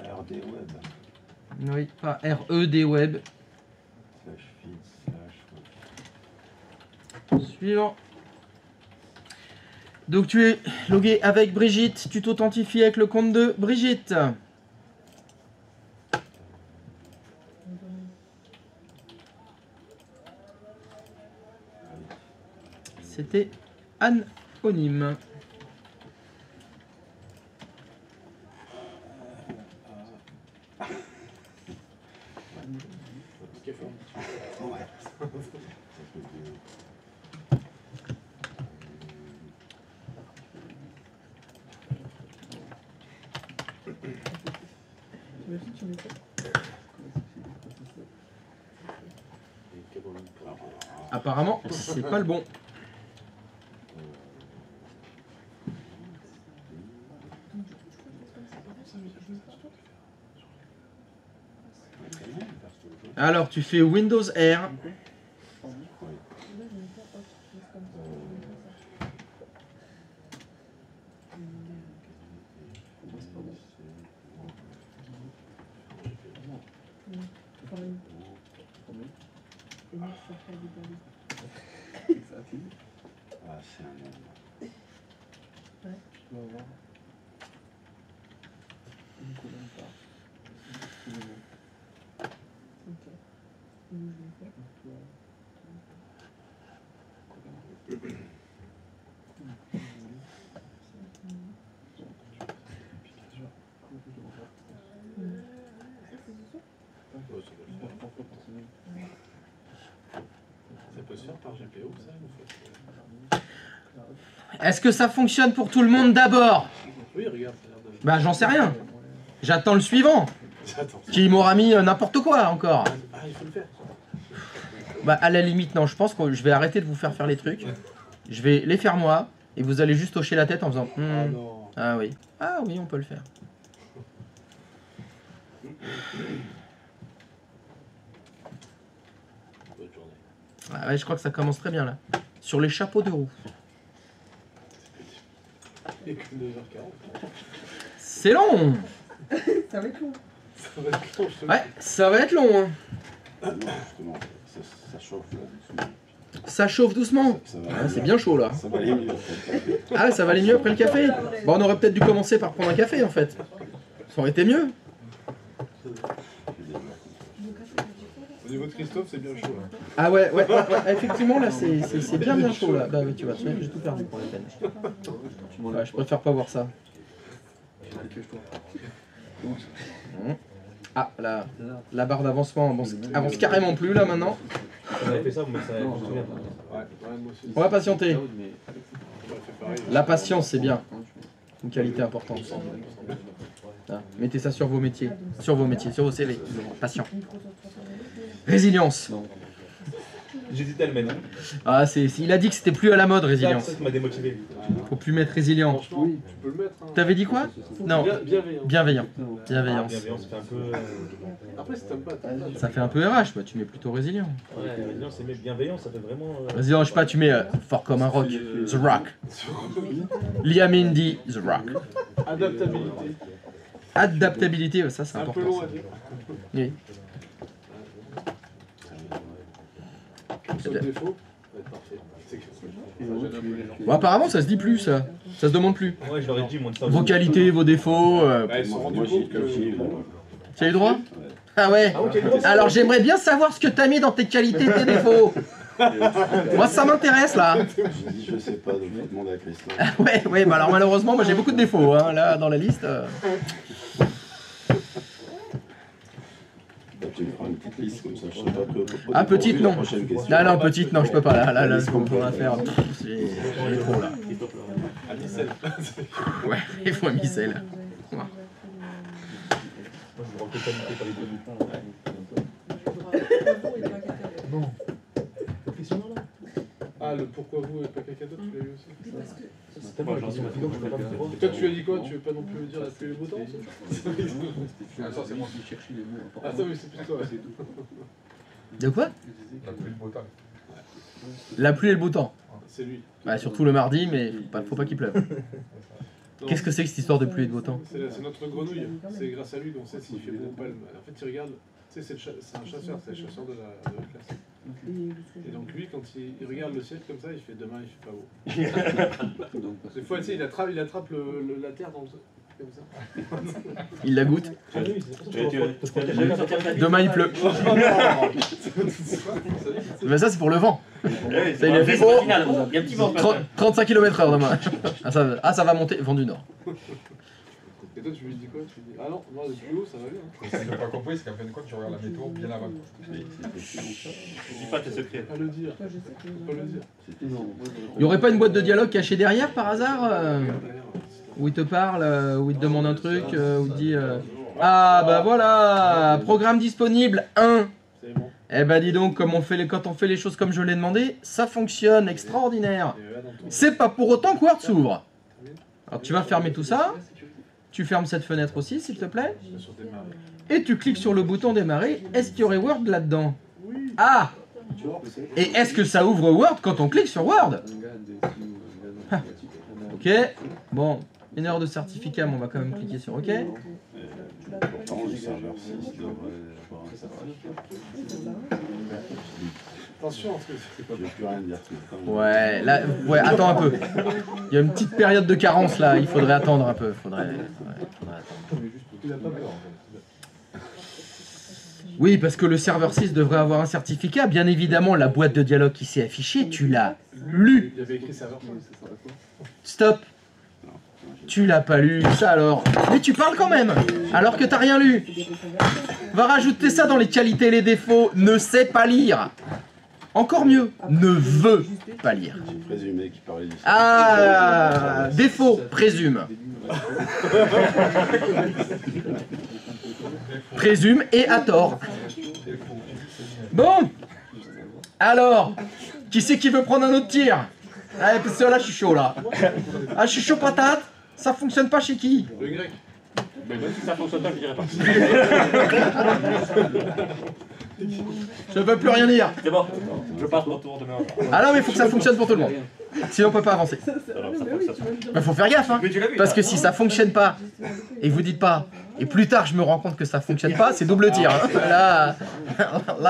RD Web.
Oui, pas RED Web.
Slash feed, slash.
Suivant. Donc tu es logué avec Brigitte, tu t'authentifies avec le compte de Brigitte. C'était anonyme. Apparemment, c'est pas le bon. Alors, tu fais Windows R.
Ah, c'est un nom.
Ça peut se faire par GPO, ça
Est-ce que ça fonctionne pour tout le monde d'abord?
Oui, regarde, ça a l'air de...
Bah, j'en sais rien. J'attends le suivant.
Attends.
Qui m'aura mis n'importe quoi encore.
Ah, il faut le faire.
Bah, à la limite, non, je pense que je vais arrêter de vous faire les trucs. Je vais les faire moi. Et vous allez juste hocher la tête en faisant
Ah non.
Ah oui. Ah oui, on peut le faire.
Bonne journée.
Ah ouais, je crois que ça commence très bien là. Sur les chapeaux de roue.
Et que 2h40.
C'est long.
Ça va être long.
Ça va être long, je te le
Ouais, ça va être long. Hein.
Non, justement, ça chauffe là.
Ça chauffe doucement.
Ça va
Ah,
aller
c'est
mieux.
bien chaud là.
Ça va aller mieux.
Ah, ça va aller mieux après le café. Bon, on aurait peut-être dû commencer par prendre un café en fait. Ça aurait été mieux.
Au niveau de Christophe, c'est bien chaud là.
Ah ouais, effectivement là c'est bien chaud là. Bah oui, tu vois, j'ai tout perdu pour la peine. Ouais, je préfère pas voir ça. Ah, la barre d'avancement avance carrément plus là maintenant.
On avait fait ça, mais ça je me souviens pas.
Ouais, moi aussi.
On va patienter.
On a fait pareil.
La patience c'est bien. Une qualité importante. Ah, mettez ça sur vos métiers, sur vos CV. Patient. Résilience.
J'hésitais à le mettre.
Ah, il a dit que c'était plus à la mode,
C'est
résilience.
ça qui m'a démotivé.
Faut plus mettre résilient.
Franchement, tu peux le mettre. Hein.
T'avais dit quoi? Non,
Bienveillant.
bienveillant.
Ah,
Bienveillance.
bienveillance, c'est un peu.
Après, si t'aimes pas, t'aimes pas.
Ça fait un peu RH, bah, tu mets plutôt résilient.
Ouais, résilience, c'est bienveillance, ça fait vraiment.
Résilient, je sais pas, tu mets fort comme un rock. The Rock. Liam Indy, The Rock.
Adaptabilité.
Adaptabilité, ça c'est
Un peu
important.
long
ça.
à dire.
Oui.
Sauf défaut, va être parfait. C'est que ça gêne un peu les gens.
Bon, apparemment, ça se dit plus, ça. Ça se demande plus.
Ouais, je l'aurais dit, moi, de ça.
Vos qualités, vos défauts.
Bah, ils se sont rendus
Moi, j'ai
compte que.
Tu as eu droit? Ah ouais. Alors j'aimerais bien savoir ce que t'as mis dans tes qualités et tes défauts. Moi, ça m'intéresse là.
Je dis, je sais pas, donc je demande à Christophe.
Ouais, bah alors malheureusement, moi j'ai beaucoup de défauts, hein, là, dans la liste.
Tu me feras une petite liste comme ça, je sais pas que.
Ah, petite, non.
La prochaine question.
Non, petite, non, je peux pas, là, ce qu'on pourra faire, j'ai trop, là.
À Micelle.
Ouais, il faut un micelle.
Moi, je me rends totalité par les deux.
Ah, le pourquoi vous et pas quelqu'un d'autre, tu l'as eu aussi.
C'est tellement gentil, moi, je peux pas me dire.
Et toi, tu lui as dit quoi? Tu veux pas non plus dire la pluie et le beau temps aussi?
Ça, c'est moi qui cherchais les mots.
Ah, ça, oui, c'est plus toi. C'est
De quoi?
La pluie, le beau temps.
La pluie et le beau temps.
C'est lui.
Bah, surtout le mardi, mais faut pas qu'il pleuve. Qu'est-ce que c'est que cette histoire de pluie et de beau temps?
C'est notre grenouille. C'est grâce à lui qu'on sait s'il fait beau ou pas. En fait, il regarde. Tu sais, c'est un chasseur, c'est le chasseur de la classe. Et donc lui, quand il regarde le ciel comme ça, il fait demain, il fait pas beau. Des fois, tu sais, il attrape la terre dans le comme ça.
Il la goûte. Demain il pleut. Mais ça c'est pour le vent. Ça, il a fait beau. 35 km/h demain. Ça va monter, vent du nord.
Et toi tu lui dis quoi? Tu lui dis ah non, moi le plus haut ça va bien.
Ce que j'ai pas compris, c'est qu'en fin de compte, tu regardes la météo bien avant.
Dis pas tes secrets.
Pas le dire. Pas le dire.
Il y aurait pas une boîte de dialogue cachée derrière par hasard où il te parle, où il te demande un truc, où il te dit ah bah voilà, programme disponible 1. Eh bah dis donc, comme quand on fait les choses comme je l'ai demandé, ça fonctionne, extraordinaire. C'est pas pour autant que Word s'ouvre. Alors tu vas fermer tout ça, tu fermes cette fenêtre aussi s'il te plaît, et tu cliques sur le bouton démarrer. Est-ce qu'il y aurait Word là-dedans? Ah! Et est-ce que ça ouvre Word quand on clique sur Word? Ok, bon, une heure de certificat, mais on va quand même cliquer sur OK.
Pourtant, le serveur 6 devrait avoir un serveur.
Attention,
je ne vais plus rien dire.
Ouais, là, ouais, attends un peu. Il y a une petite période de carence là, il faudrait attendre un peu. Faudrait attendre. Oui, parce que le serveur 6 devrait avoir un certificat. Bien évidemment, la boîte de dialogue qui s'est affichée, tu l'as lu.
il y avait écrit serveur.
Stop. Tu l'as pas lu, ça alors. Mais tu parles quand même, alors que t'as rien lu. Va rajouter ça dans les qualités et les défauts. Ne sait pas lire. Encore mieux, ne veut pas lire.
J'ai présumé qu'il parlait du
Ah, défaut, présume. Présume et à tort. Bon. Alors, qui c'est qui veut prendre un autre tir? Allez, parce que là, je suis chaud là. Ah, je suis chaud patate. Ça fonctionne pas chez qui?
Le grec.
Mais même si ça fonctionne pas, je dirais pas.
Je ne peux plus rien dire.
C'est bon, je passe mon tour demain.
Ah non, mais il faut que ça fonctionne pour tout le monde. Sinon, on peut pas avancer. Bah, faut faire gaffe, hein. Parce que si ça fonctionne pas et que vous dites pas, et plus tard je me rends compte que ça fonctionne pas, c'est double tir. Hein. Là,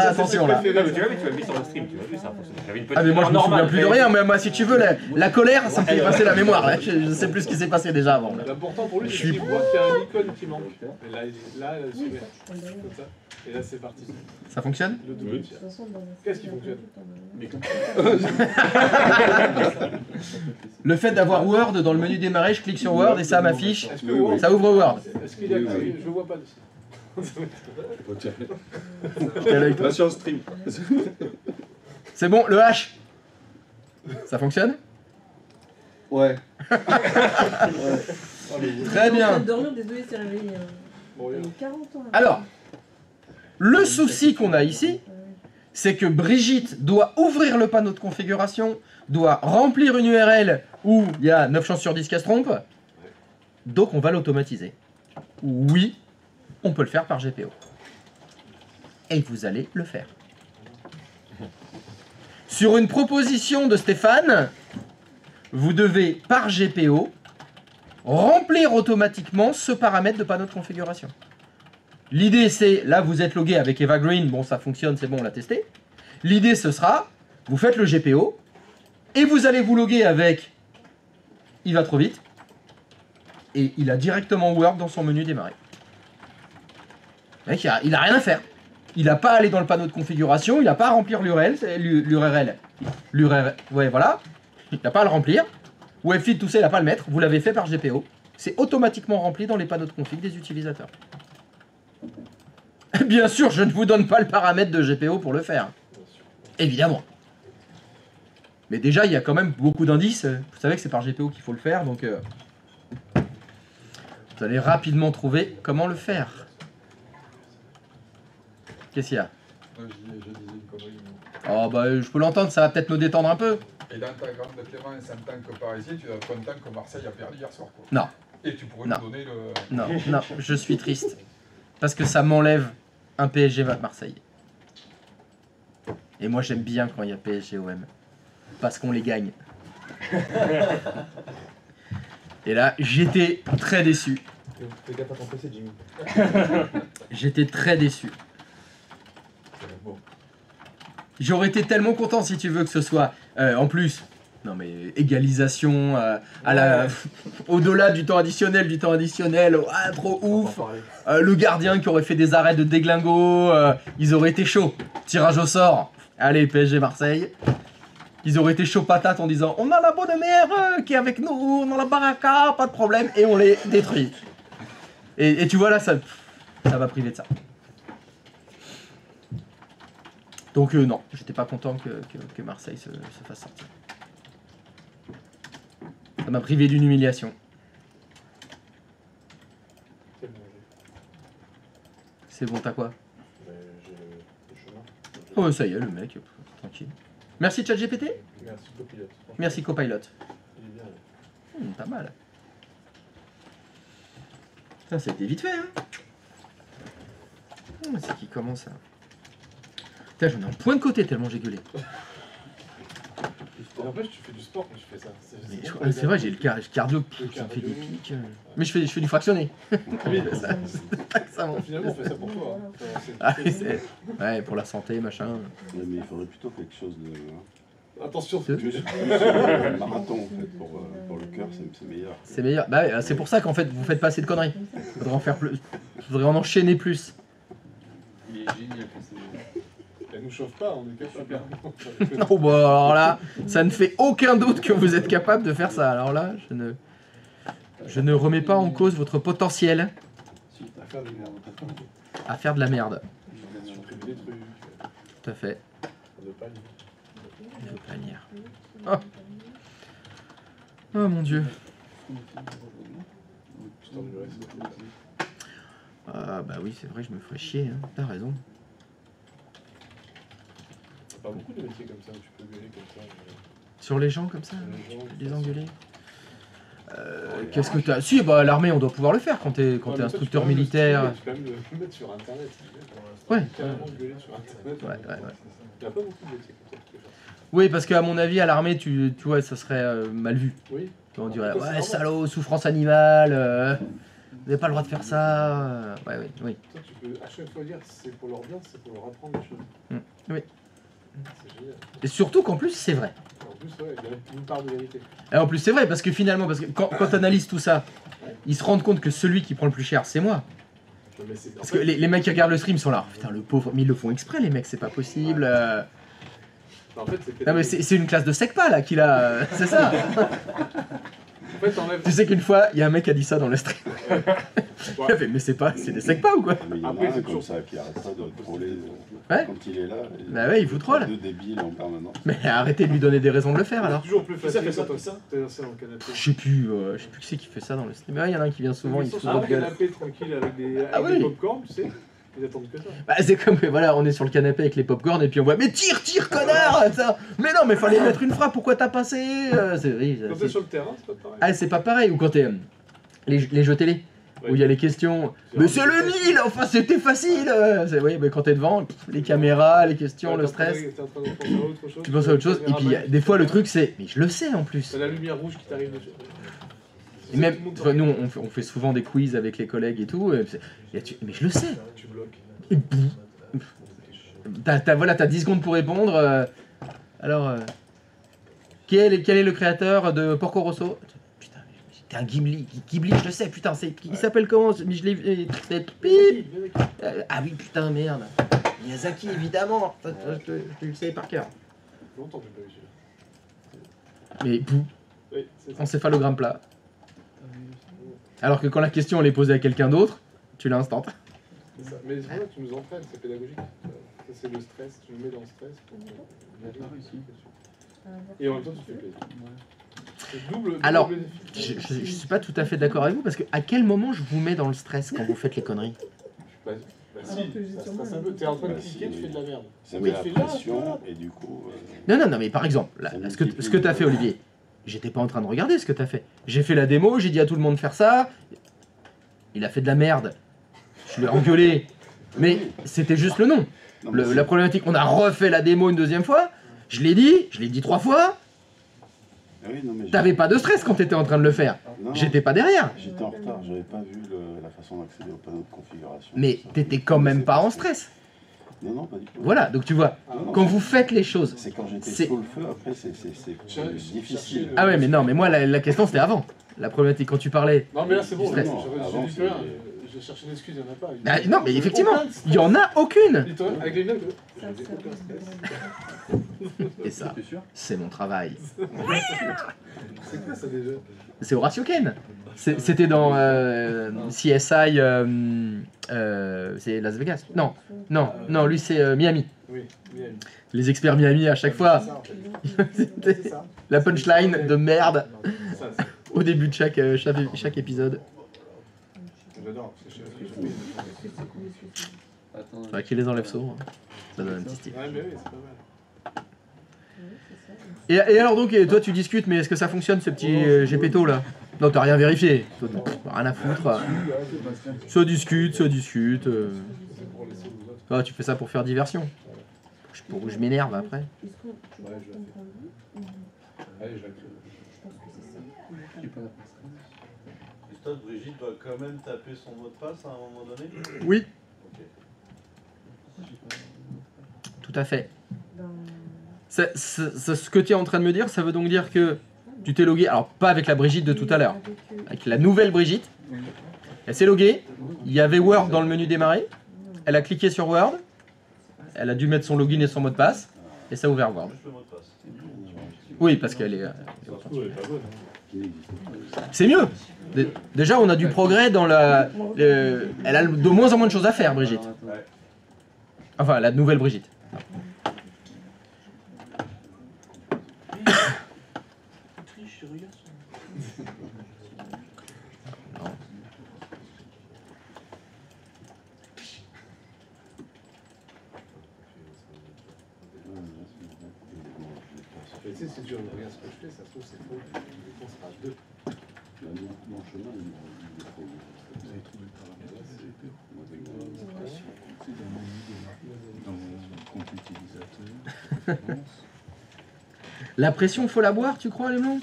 attention là.
Tu l'as vu sur le stream, tu l'as vu ça fonctionne.
Ah mais moi je me souviens plus de rien, mais moi si tu veux, la colère ça me fait passer la mémoire. Là. Je sais plus ce qui s'est passé déjà avant.
L'important pour lui c'est qu'il voit qu'il y a un icône qui manque. Et là, elle s'ouvre. Comme ça. Et là c'est parti.
Ça fonctionne?
Le double tir. Qu'est-ce qui fonctionne?
Le fait d'avoir Word dans le menu démarrer, je clique sur Word et ça m'affiche, ça ouvre Word.
Est-ce qu'il y a je ne vois pas dessus.
Là sur le stream.
C'est bon, le H. Ça fonctionne?
Ouais.
Très bien.
Désolé, c'est réveillé.
Bon,
Il y a 40 ans.
Alors, le souci qu'on a ici, c'est que Brigitte doit ouvrir le panneau de configuration, doit remplir une URL où il y a 9 chances sur 10 qu'elle se trompe, donc on va l'automatiser. Oui, on peut le faire par GPO. Et vous allez le faire. Sur une proposition de Stéphane, vous devez, par GPO, remplir automatiquement ce paramètre de panneau de configuration. L'idée c'est, là vous êtes logué avec Eva Green, bon ça fonctionne, c'est bon, on l'a testé. L'idée ce sera, vous faites le GPO, et vous allez vous loguer avec, il va trop vite, et il a directement Word dans son menu démarrer. Le mec, il a rien à faire. Il n'a pas à aller dans le panneau de configuration, il n'a pas à remplir l'URL, ouais voilà, il n'a pas à le remplir. Webfeed, tout ça, il n'a pas à le mettre, vous l'avez fait par GPO. C'est automatiquement rempli dans les panneaux de config des utilisateurs. Bien sûr, je ne vous donne pas le paramètre de GPO pour le faire. Évidemment. Mais déjà, il y a quand même beaucoup d'indices. Vous savez que c'est par GPO qu'il faut le faire, donc vous allez rapidement trouver comment le faire. Qu'est-ce qu'il y a?
Je disais une connerie.
Oh bah je peux l'entendre, ça va peut-être nous détendre un peu.
Et dans ta grande Clémence en tant que Parisien, tu dois être content que Marseille a perdu hier soir, quoi.
Non.
Et tu pourrais
Non.
nous donner le...
Non, non, je suis triste. Parce que ça m'enlève un PSG Marseille. Et moi j'aime bien quand il y a PSG OM. Parce qu'on les gagne. Et là, j'étais très déçu.
Fais gaffe à ton PC, Jimmy.
J'étais très déçu.
Bon.
J'aurais été tellement content si tu veux que ce soit en plus. Non mais égalisation à la au-delà du temps additionnel, ah, trop ouf. Le gardien qui aurait fait des arrêts de déglingo, ils auraient été chauds. Tirage au sort. Allez PSG Marseille. Ils auraient été chauds patates en disant on a la bonne mère qui est avec nous, on a la baraka, pas de problème et on les détruit. Et tu vois là ça va priver de ça. Donc non, j'étais pas content que Marseille se fasse sortir. Ça m'a privé d'une humiliation. C'est bon, t'as quoi? Oh ça y est, le mec, tranquille. Merci ChatGPT.
Merci Copilot.
Merci Copilot.
Il est bien là.
Pas mal. Putain, ça a été vite fait, hein. C'est qui commence à... Putain, j'en ai un point de côté tellement j'ai gueulé.
N'empêche, tu fais du sport quand tu fais ça.
C'est vrai, j'ai le cardio qui me fait des pics. Mais je fais du fractionné.
Oui,
c'est pas que ça, mon
finalement, on fait ça pour toi.
Ah, ouais, pour la santé, machin.
Ouais, mais il faudrait plutôt quelque chose de...
Attention,
Plus un marathon, en fait, pour le cœur, c'est meilleur.
C'est meilleur. Bah ouais, c'est pour ça qu'en fait, vous faites pas assez de conneries. Faudrait en faire plus. Faudrait en enchaîner plus.
Il est génial.
Elle nous chauffe pas, on est capable.
Non, bah alors là, ça ne fait aucun doute que vous êtes capable de faire ça. Alors là, je ne remets pas en cause votre potentiel à faire de la merde.
Supprimer des trucs.
Tout à fait.
On ne veut pas lire.
Je veux pas lire. Oh, oh mon dieu. Ah bah oui, c'est vrai, je me ferais chier, hein. T'as raison.
Pas beaucoup de métiers comme ça où tu peux gueuler comme ça.
Sur les gens comme ça,
Les gens,
tu peux les engueuler. Qu'est-ce que t'as... Si, bah l'armée, on doit pouvoir le faire quand t'es instructeur militaire.
Tu peux même le mettre sur internet.
Ouais.
Carrément gueuler sur internet.
Ouais.
Il n'y a pas beaucoup de métiers comme ça.
Oui, parce qu'à mon avis, à l'armée, tu vois, ça serait mal vu.
Oui.
On dirait, ouais, salaud, souffrance animale, vous n'avez pas le droit de faire ça. Ouais, oui.
Toi, tu peux à chaque fois dire c'est pour leur bien, c'est pour leur apprendre des choses.
Oui.
C'est génial.
Et surtout qu'en plus, c'est vrai.
En plus, ouais, il y a une part de vérité.
Et en plus, c'est vrai, parce que finalement, quand tu analyses tout ça, ils se rendent compte que celui qui prend le plus cher, c'est moi. Parce que les mecs qui regardent le stream sont là, putain, le pauvre, mais ils le font exprès, les mecs, c'est pas possible.
En fait, c'est
non, mais c'est une classe de SECPA là qu'il a, c'est ça.
En fait,
tu sais qu'une fois, il y a un mec qui a dit ça dans le stream. Il a fait, mais c'est des SECPA ou quoi?
Mais il y en
Après,
a un
c'est
comme
toujours
ça qui arrête pas de troller
Ouais.
quand il est là.
Bah ouais, il vous troll.
Deux débiles en permanence.
Mais arrêtez de lui donner des raisons de le faire alors.
C'est toujours plus facile
ça,
quand t'es assis dans le canapé.
Je sais plus qui c'est qui fait ça dans le stream. Ouais, il y en a un qui vient souvent, il se fout
sur
de
le
gueule.
canapé tranquille avec des
oui.
popcorn, tu sais. Ils attendent que ça.
Bah c'est comme, voilà, on est sur le canapé avec les popcorn et puis on voit, mais tire, connard ça. Mais non, mais fallait mettre une frappe, pourquoi t'as passé
Quand t'es sur le terrain, c'est pas pareil.
Ah, c'est pas pareil, ou quand t'es... les jeux télé, où il y a les questions, mais c'est le Nil, enfin c'était facile. Oui, mais quand t'es devant, les caméras, les questions, le stress,
T'es en train de penser à autre chose.
tu penses à autre chose, et puis des fois le truc c'est, mais je le sais en plus.
T'as la lumière rouge qui t'arrive dessus.
Et même, nous on fait souvent des quiz avec les collègues et tout, mais je le sais.
Tu bloques.
Et boum. T'as 10 secondes pour répondre. Alors, quel est le créateur de Porco Rosso? Putain, t'es un Ghibli, je le sais, putain, il s'appelle comment? Mais je l'ai vu. Ah oui, putain, merde. Miyazaki, évidemment. Je le sais par cœur.
Longtemps que j'ai pas eu celui-là.
Mais boum,
Oui, c'est ça.
encéphalogramme plat. Alors que quand la question elle est posée à quelqu'un d'autre, tu l'as instant.
C'est ça. Mais c'est pour ça que tu nous entraînes, c'est pédagogique. Ça, c'est le stress, tu nous mets dans le stress pour et en même temps, tu te fais plaisir. C'est double
Alors,
bénéfice.
je suis pas tout à fait d'accord avec vous parce que à quel moment je vous mets dans le stress quand vous faites les conneries?
Bah si, ça stresse un peu. T'es en train de cliquer, tu fais de la merde.
Ça met la pression et du coup...
Non, mais par exemple, là, ce que t'as fait, Olivier, j'étais pas en train de regarder ce que t'as fait. J'ai fait la démo, j'ai dit à tout le monde de faire ça. Il a fait de la merde. Je l'ai engueulé. Mais c'était juste le nom. La problématique, on a refait la démo une deuxième fois. Je l'ai dit 3 fois.
Ah oui, non, mais
T'avais pas de stress quand t'étais en train de le faire.
non,
J'étais pas derrière.
J'étais en retard, j'avais pas vu la façon d'accéder au panneau de configuration.
Mais
tout ça.
t'étais quand même pas en stress.
Non, non, pas du tout.
Voilà, donc tu vois,
Non, non,
quand vous faites les choses...
C'est quand j'étais
c'est-
sous le feu, après c'est difficile.
Ah ouais, mais non, mais moi la question c'était avant. La problématique quand tu parlais...
Non, mais là, c'est bon.
Stress.
J'ai dit plus rien. J'ai cherché une excuse, il n'y en a pas.
Bah, non, mais effectivement, il y en a aucune.
Dis-toi, avec les lunettes,
Ça,
j'avais
ça,
aucun stress.
Et ça, c'est mon travail.
C'est quoi ça déjà?
C'est Horatio Ken. C'était dans CSI, c'est Las Vegas. Non, non, lui c'est Miami.
Oui, Miami.
Les experts Miami à chaque fois.
C'est ça, en fait.
C'était
C'est ça.
la punchline de merde
C'est ça, c'est-
au début de chaque épisode.
J'adore, parce que je sais
Attends,
Faudrait qu'il les enlève souvent. Ça donne un petit style.
Ouais, mais oui, c'est pas mal.
Et alors donc, toi tu discutes, mais est-ce que ça fonctionne ce petit Gepetto là? Non, t'as rien vérifié. Toi, rien à foutre. Ça discute. Ah, tu fais ça pour faire diversion. Pour que je m'énerve après.
Allez, je vais
Christophe, Brigitte doit quand même taper son mot de passe à un moment donné.
Oui,
Ok.
tout à fait. Ce que tu es en train de me dire, ça veut donc dire que tu t'es logué, alors pas avec la Brigitte de tout à l'heure, avec la nouvelle Brigitte. Elle s'est loguée, il y avait Word dans le menu démarrer, elle a cliqué sur Word, elle a dû mettre son login et son mot de passe, et ça a ouvert Word.
Juste le mot de passe.
Oui, parce qu'elle est...
Surtout, elle est pas bonne.
C'est mieux. Déjà, on a du progrès dans la... Elle a de moins en moins de choses à faire, Brigitte.
Ouais.
Enfin, la nouvelle Brigitte.
Mais tu sais, si tu regardes ce que je fais, ça se trouve, c'est faux. On sera à 2.
Mon chemin, il est trop.
Vous avez trouvé le paramètre dans compte utilisateur.
La pression, faut la boire, tu crois, les blancs?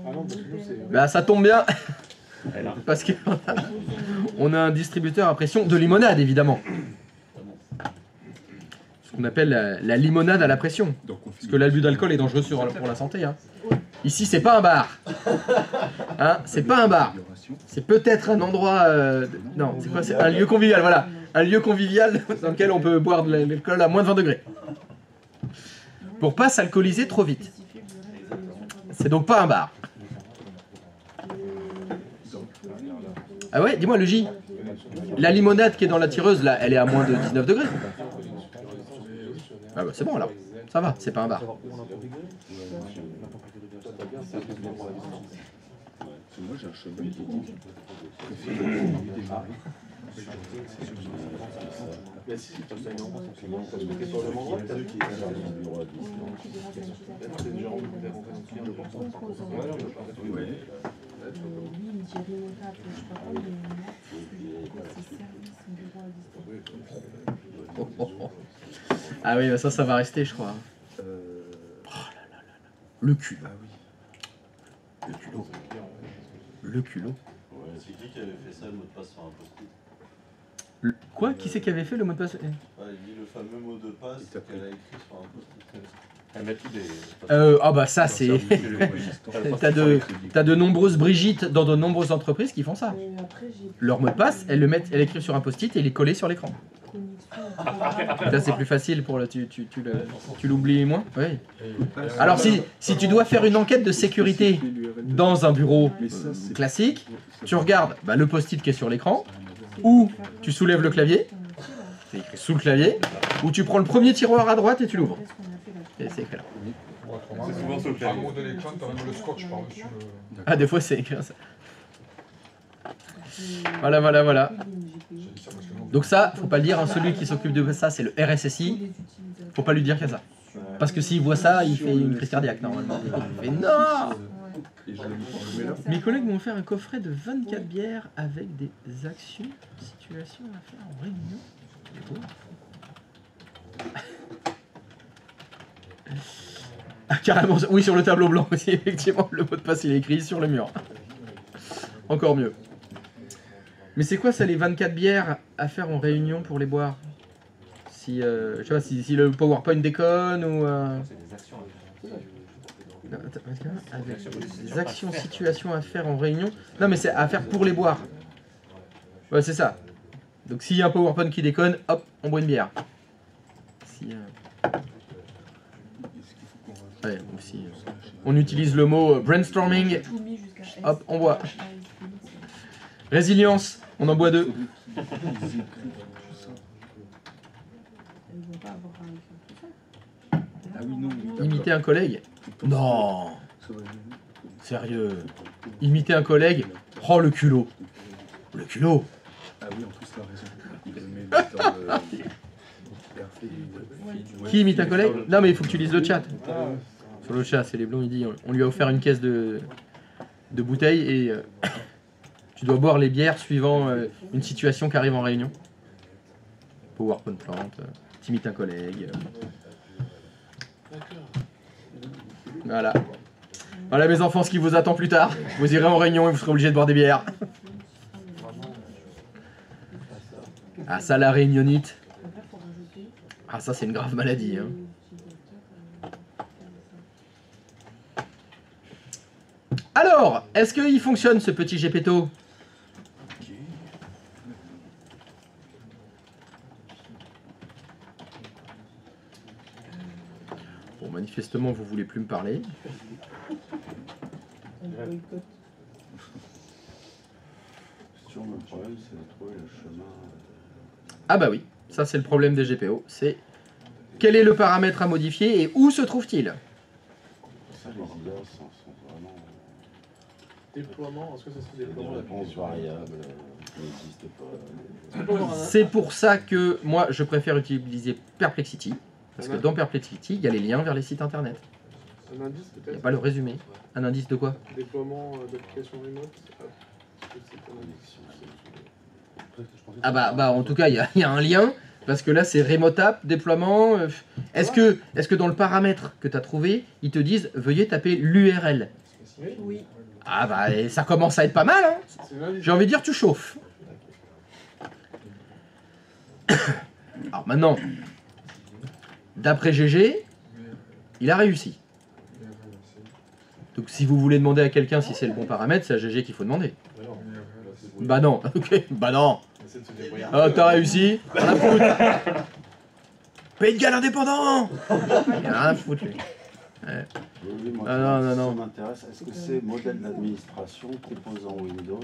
Ah non, parce que nous, c'est.
Bah, ça tombe bien.
Elle a.
Parce qu'on a un distributeur à pression de limonade, évidemment. Ce qu'on appelle la limonade à la pression. Parce que l'abus d'alcool est dangereux pour la santé. Hein. Ici, c'est pas un bar. Hein, c'est pas un bar. C'est peut-être un endroit... non, c'est quoi? C'est un lieu convivial, voilà. Un lieu convivial dans lequel on peut boire de l'alcool à moins de 20 degrés. Pour pas s'alcooliser trop vite. C'est donc pas un bar. Ah ouais, dis-moi, le J. La limonade qui est dans la tireuse, là, elle est à moins de 19 degrés. Ah bah c'est bon alors. Ça va, c'est pas un bar.
Moi j'ai un chemin qui dit
Mais si, comme ça, non, parce que t'es sur le même endroit, t'as vu qu'il est sur le bureau à 10. T'es déjà rentré dans le client de porte.
ouais.
Ah oui, bah ça va rester, je crois. Oh là là là là. Le cul.
Ah oui.
Le culot. Le culot.
Ouais, c'est qui avait fait ça, le mot de passe sur un post-it?
Quoi? Qui c'est qui avait fait le mot de passe?
Ouais, il dit le fameux mot de passe qu'elle a écrit sur un post-it.
Elle met tous des.
Ah bah ça c'est... T'as de nombreuses Brigitte dans de nombreuses entreprises qui font ça. Leur mot de passe, elles l'écrivent sur un post-it et il est collé sur l'écran. Là c'est plus facile pour le... Tu l'oublies moins? Oui. Alors si tu dois faire une enquête de sécurité dans un bureau classique, tu regardes le post-it qui est sur l'écran, ou tu soulèves le clavier, c'est écrit sous le clavier, ou tu prends le premier tiroir à droite et tu l'ouvres. Et c'est écrit là.
C'est souvent sur le
À
clavier.
un haut de l'écran, t'as même le scotch par-dessus le...
Ah, des fois c'est écrit ça. Voilà.
J'ai dit ça parce que non.
Donc ça, faut pas le dire, hein, celui qui s'occupe de ça, c'est le RSSI. Faut pas lui dire qu'il y a ça. Parce que s'il voit ça, il fait une crise cardiaque normalement. Il fait non.
Et je le mets là.
Mes collègues m'ont offert un coffret de 24 bières avec des actions, situations à faire en réunion. Carrément, oui, sur le tableau blanc aussi, effectivement, le mot de passe il est écrit sur le mur. Encore mieux. Mais c'est quoi ça, les 24 bières à faire en réunion pour les boire? Si, je sais pas, si le PowerPoint déconne ou...
C'est des actions.
Non, attends, avec des actions, situations à faire en réunion. Non, mais c'est à faire pour les boire. Ouais, c'est ça. Donc s'il y a un PowerPoint qui déconne, hop, on boit une bière. Si, ouais, aussi, on utilise le mot brainstorming. Hop, on boit. Résilience, on en boit 2. Imiter un collègue? Non. Sérieux. Imiter un collègue? Oh, le culot. Le culot.
Ah oui, en plus, t'as raison. Il le met dans le...
Qui imite un collègue? Non, mais il faut que tu lises le chat. Sur le chat, c'est les blonds, il dit on lui a offert une caisse de bouteilles et tu dois boire les bières suivant une situation qui arrive en réunion. PowerPoint plante, t'imites un collègue. Voilà. Voilà mes enfants, ce qui vous attend plus tard. Vous irez en réunion et vous serez obligés de boire des bières. Ah ça, la réunionnite. Ah ça, c'est une grave maladie. Hein. Alors, est-ce qu'il fonctionne ce petit Gepetto? Bon, manifestement, vous voulez plus me parler.
Sur le problème, c'est de trouver le chemin.
Ah bah oui, ça c'est le problème des GPO. C'est quel est le paramètre à modifier et où se trouve-t-il?
Ça, les IA sont vraiment.
Déploiement, est-ce que ça serait
Des
déploiement
réponses variables n'existent pas.
C'est pour ça que moi je préfère utiliser Perplexity. Parce que dans Perplexity, il y a les liens vers les sites internet.
Un indice
Il n'y a
peut-être?
pas le résumé. Un indice de quoi?
Déploiement d'applications remote.
Ah bah en tout cas, il y a un lien. Parce que là, c'est Remote App, déploiement. Est-ce que dans le paramètre que tu as trouvé, ils te disent veuillez taper l'URL?
Oui.
Ah bah et ça commence à être pas mal. Hein. J'ai envie de dire, tu chauffes. Alors maintenant, d'après GG, il a réussi. Donc si vous voulez demander à quelqu'un si c'est le bon paramètre, c'est à GG qu'il faut demander. Bah non, ok, bah non. Oh, t'as réussi, rien à foutre. Pays de Galles indépendant. Il a rien à foutre, lui. Ouais.
Oui, moi,
Ah, non.
Ça m'intéresse. Est-ce que c'est modèle d'administration, composant Windows,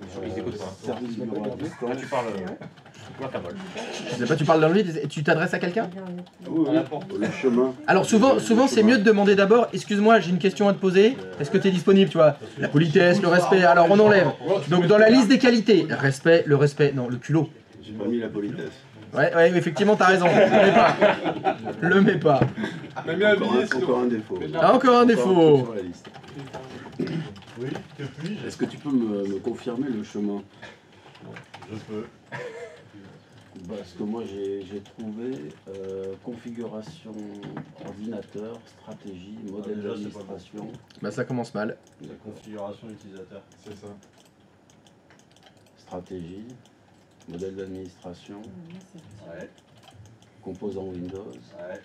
Ils écoutent pas.
service bureau à
Là,
distance?
tu parles. Toi, ta bol.
Je sais pas, tu parles dans le vide et tu t'adresses à quelqu'un?
Oui, le chemin.
Alors souvent c'est mieux de demander d'abord, excuse-moi, j'ai une question à te poser, est-ce que tu es disponible, tu vois? La politesse, le respect, alors on enlève. Donc dans la liste des qualités, le respect, non, le culot.
J'ai pas mis la politesse.
Ouais, effectivement, t'as raison, le mets pas.
Encore un défaut.
Ah, encore un défaut.
Sur la liste.
Oui, que puis-je?
Est-ce que tu peux me confirmer le chemin?
Je peux.
Parce que moi j'ai trouvé configuration ordinateur, stratégie, modèle
déjà, c'est pas
d'administration.
Bah ça commence mal.
La configuration utilisateur.
C'est ça.
Stratégie, modèle d'administration,
Ouais.
composant Windows.
Ouais.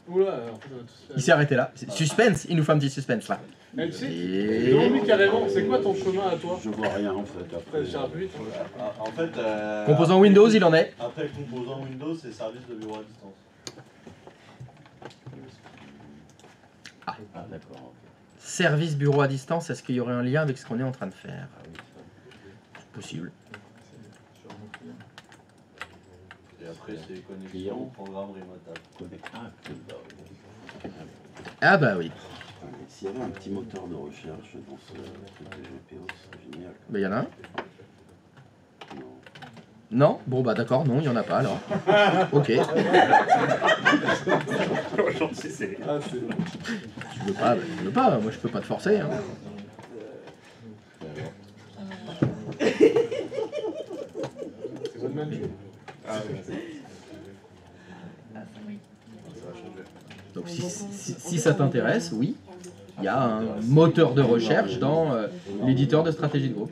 Oula, en fait, on a tous fait.
Il s'est arrêté là. Suspense, il nous fait un petit suspense là.
Eh, tu sais,
Et...
demande-lui carrément, c'est quoi ton chemin à toi?
Je vois rien en fait. Après,
Ça ira plus vite.
En fait,
Composant Windows, il en est.
après le composant Windows, c'est service de bureau à distance.
Ah d'accord. Ok.
Service bureau à distance, est-ce qu'il y aurait un lien avec ce qu'on est en train de faire?
Ah oui,
C'est possible.
Et après, c'est connexion,
Client.
programme remote.
Ah bah oui.
S'il y avait un petit moteur de recherche dans ce truc de GPO, ce serait génial.
Bah il y en a un.
Non.
Non? Bon bah d'accord, non, il n'y en a pas alors. Ok.
Aujourd'hui, c'est.
Tu veux pas, tu veux pas, moi je peux pas te forcer. Hein.
C'est bonne même.
Donc si ça t'intéresse, oui, il y a un moteur de recherche dans l'éditeur de stratégie de groupe.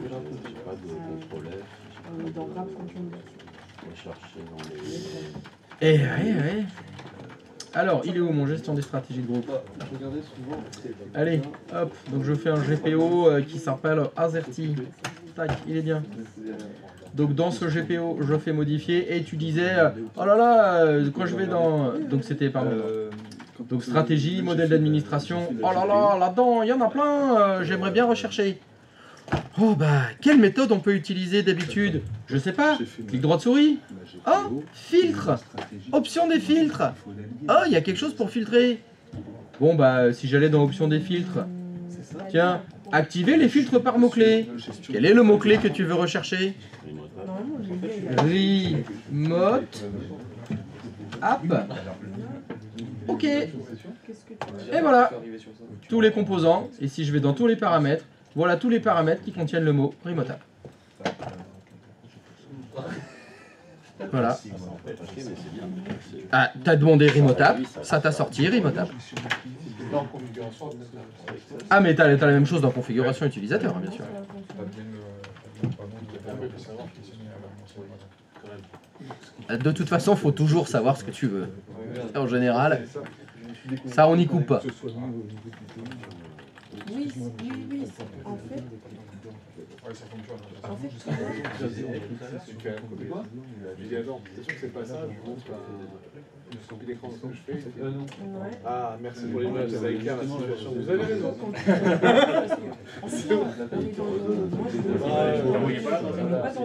J'ai pas de contrôleur. Rechercher dans les...
Ouais. Alors, il est où mon gestion des stratégies de groupe? Allez, hop, donc je fais un GPO qui s'appelle Azerty. Tac, il est bien. Donc dans ce GPO, je fais modifier et tu disais, oh là là, quand je vais dans... Donc c'était, pardon. Donc stratégie, modèle d'administration, oh là là, là-dedans, il y en a plein, j'aimerais bien rechercher. Oh bah, quelle méthode on peut utiliser d'habitude? Je sais pas, clic droit de souris. Oh, filtre, option des filtres. Oh, il y a quelque chose pour filtrer. Bon bah, si j'allais dans option des filtres, tiens, activer les filtres par mots-clés. Quel est le mot-clé que tu veux rechercher? Remote app. Ok. Et voilà, tous les composants. Et si je vais dans tous les paramètres, voilà tous les paramètres qui contiennent le mot remote app. Voilà. Ah, t'as demandé remote app, ça t'a sorti remote app. Ah, mais t'as la même chose dans configuration utilisateur, hein, bien sûr. De toute façon, faut toujours savoir ce que tu veux. En général, ça on n'y coupe pas.
Oui, en fait.
J'ai dit attends, t'es sûr que c'est pas ça? Je montre une copie d'écran que je fais. Ah, merci pour les notes, ça éclaire la situation. Vous avez raison.